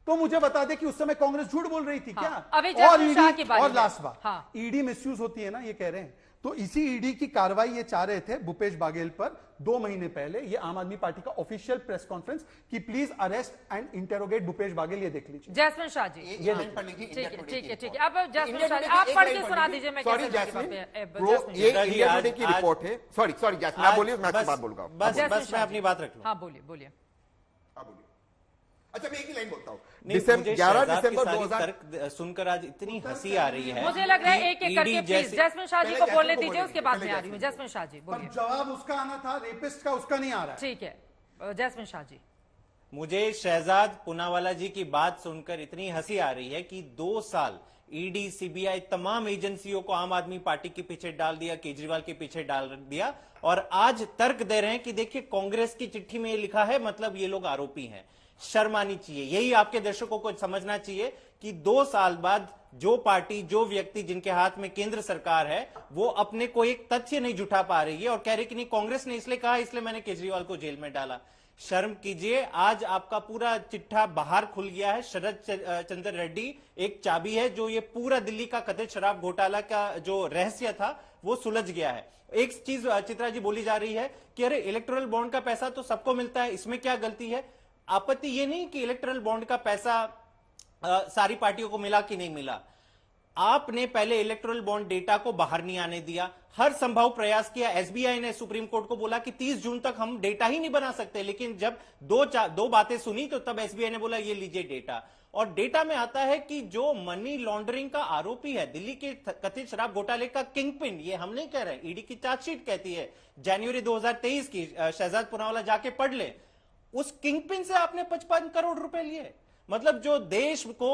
तो मुझे बता दे कि उस समय कांग्रेस झूठ बोल रही थी क्या? और लास्ट बात, ईडी मिसयूज होती है ना, ये कह रहे हैं। तो इसी ईडी की कार्रवाई ये चाह रहे थे भूपेश बाघेल पर 2 महीने पहले। ये आम आदमी पार्टी का ऑफिशियल प्रेस कॉन्फ्रेंस कि please arrest and interrogate Bhupesh Baghel, ये देख लीजिए। जैस्मिन शाह जी, ये लाइन पढ़ लीजिए। ठीक है। अब जैस्मिन शाह जी आप पढ़ के सुना दीजिए। मैं सॉरी जैस्मिन, ये इंडिया टुडे की रिपोर्ट है। सॉरी जैस्मिन, आप बोलिए, मैं आपकी बात बोलूंगा। बस मैं अपनी बात रख लूं। हाँ बोलिए। अच्छा, मैं एक ही लाइन बोलता हूँ। 11 दिसंबर 2000 सुनकर आज इतनी हंसी आ रही है। मुझे लग रहा है एक करके प्लीज जैस्मिन शाह जी को बोलने दीजिए, उसके बाद में आ रही हूँ। जैस्मिन शाह जी बोलिए। जवाब उसका आना था, रेपिस्ट का उसका नहीं आ रहा है। ठीक है जैस्मिन शाह जी। मुझे शहजाद पूनावाला जी की बात सुनकर इतनी हंसी आ रही है कि 2 साल ईडी, सीबीआई, तमाम एजेंसियों को आम आदमी पार्टी के पीछे डाल दिया, केजरीवाल के पीछे डाल दिया, और आज तर्क दे रहे हैं कि देखिए कांग्रेस की चिट्ठी में ये लिखा है, मतलब ये लोग आरोपी हैं। शर्म आनी चाहिए। यही आपके दर्शकों को समझना चाहिए कि 2 साल बाद जो पार्टी, जो व्यक्ति जिनके हाथ में केंद्र सरकार है, वो अपने को एक तथ्य नहीं जुटा पा रही है और कह रही कि नहीं कांग्रेस ने इसलिए कहा, इसलिए मैंने केजरीवाल को जेल में डाला। शर्म कीजिए। आज आपका पूरा चिट्ठा बाहर खुल गया है। शरद चंद्र रेड्डी एक चाबी है, जो ये पूरा दिल्ली का कथित शराब घोटाला का जो रहस्य था वो सुलझ गया है। एक चीज चित्रा जी बोली जा रही है कि अरे इलेक्टोरल बॉन्ड का पैसा तो सबको मिलता है, इसमें क्या गलती है? आपत्ति ये नहीं कि इलेक्टोरल बॉन्ड का पैसा सारी पार्टियों को मिला कि नहीं मिला। आपने पहले इलेक्टोरल बॉन्ड डेटा को बाहर नहीं आने दिया, हर संभव प्रयास किया। एसबीआई ने सुप्रीम कोर्ट को बोला कि 30 जून तक हम डेटा ही नहीं बना सकते, लेकिन जब दो बातें सुनी तो तब एसबीआई ने बोला ये लीजिए डेटा। और डेटा में आता है कि जो मनी लॉन्ड्रिंग का आरोपी है, दिल्ली के कथित शराब घोटाले का किंगपिन, ये हम नहीं कह रहे, ईडी की चार्जशीट कहती है जनवरी 2023 की, शहजाद पुनावाला जाके पढ़ ले, उस किंगपिन से आपने 55 करोड़ रुपए लिए। मतलब जो देश को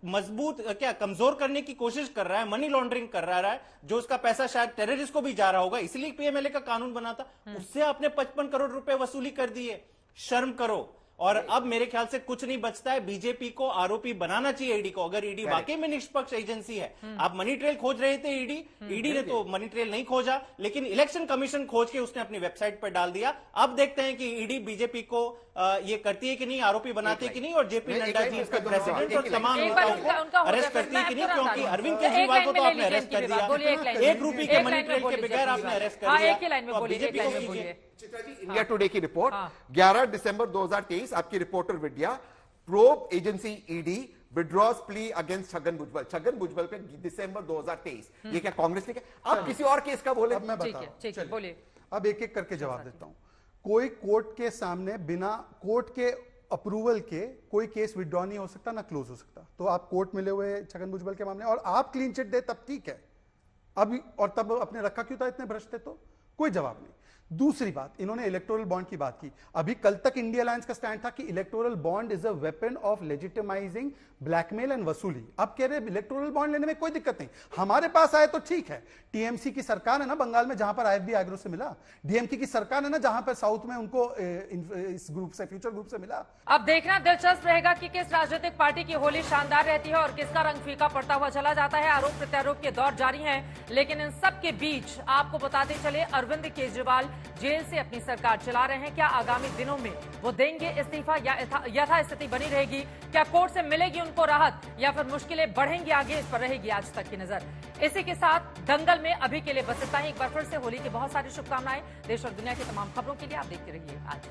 मजबूत कमजोर करने की कोशिश कर रहा है, मनी लॉन्ड्रिंग कर रहा है, जो उसका पैसा शायद टेररिस्ट को भी जा रहा होगा, इसलिए पीएमएलए का कानून बना था, उससे आपने 55 करोड़ रुपए वसूली कर दिए। शर्म करो। और अब मेरे ख्याल से कुछ नहीं बचता है, बीजेपी को आरोपी बनाना चाहिए ईडी को, अगर ईडी वाकई में निष्पक्ष एजेंसी है। आप मनी ट्रेल खोज रहे थे, ईडी ने तो मनी ट्रेल नहीं खोजा, लेकिन इलेक्शन कमीशन खोज के उसने अपनी वेबसाइट पर डाल दिया। अब देखते हैं कि ईडी बीजेपी को ये करती है कि नहीं, आरोपी बनाती है कि नहीं, और जेपी नड्डा जी इसका प्रेसिडेंट और तमाम नेताओं को अरेस्ट करती है कि नहीं, क्योंकि अरविंद केजरीवाल को तो आपने अरेस्ट कर दिया, 1 रुपए के मनी ट्रेल के बगैर आपने अरेस्ट कर दिया। बीजेपी को कीजिए। इंडिया टुडे की रिपोर्ट 11 दिसंबर 2023, आपकी reporter Vidya, probe agency ED withdraws plea against Chhagan Bhujbal. Chhagan Bhujbal पे दिसंबर 2023, ये क्या कांग्रेस ने किया? आप किसी और केस का बोले? अब मैं बता रहा हूं, बोलिए। अब एक एक करके जवाब देता हूं। कोई कोर्ट के सामने बिना कोर्ट के अप्रूवल के कोई केस विड्रॉ नहीं हो सकता, ना क्लोज हो सकता। तो आप कोर्ट मिले हुए छगन भुजबल के मामले और आप क्लीन चिट दे तब ठीक है, अभी और तब अपने रखा क्यों था इतने भ्रष्ट थे? तो कोई जवाब नहीं। दूसरी बात, इन्होंने इलेक्टोरल बॉन्ड की बात की। अभी कल तक इंडिया अलायंस का स्टैंड था कि electoral bond is a weapon of legitimising blackmail and वसूली। अब कह रहे इलेक्टोरल बॉन्ड लेने में कोई दिक्कत नहीं, हमारे पास आए तो ठीक है। टीएमसी की सरकार है ना बंगाल में, जहां पर आईएफबी एग्रो से मिला, डीएमके की सरकार है ना जहां पर साउथ में उनको इस ग्रुप से, फ्यूचर ग्रुप से मिला। अब देखना दिलचस्प रहेगा कि किस राजनीतिक पार्टी की होली शानदार रहती है और किसका रंग फीका पड़ता हुआ चला जाता है। आरोप प्रत्यारोप के दौर जारी है, लेकिन इन सब के बीच आपको बताते चले, अरविंद केजरीवाल जेल से अपनी सरकार चला रहे हैं। क्या आगामी दिनों में वो देंगे इस्तीफा या यथास्थिति बनी रहेगी? क्या कोर्ट से मिलेगी उनको राहत या फिर मुश्किलें बढ़ेंगी आगे? इस पर रहेगी आज तक की नजर। इसी के साथ दंगल में अभी के लिए बस इतना ही। एक बार फिर से होली की बहुत सारी शुभकामनाएं। देश और दुनिया की तमाम खबरों के लिए आप देखते रहिए आज।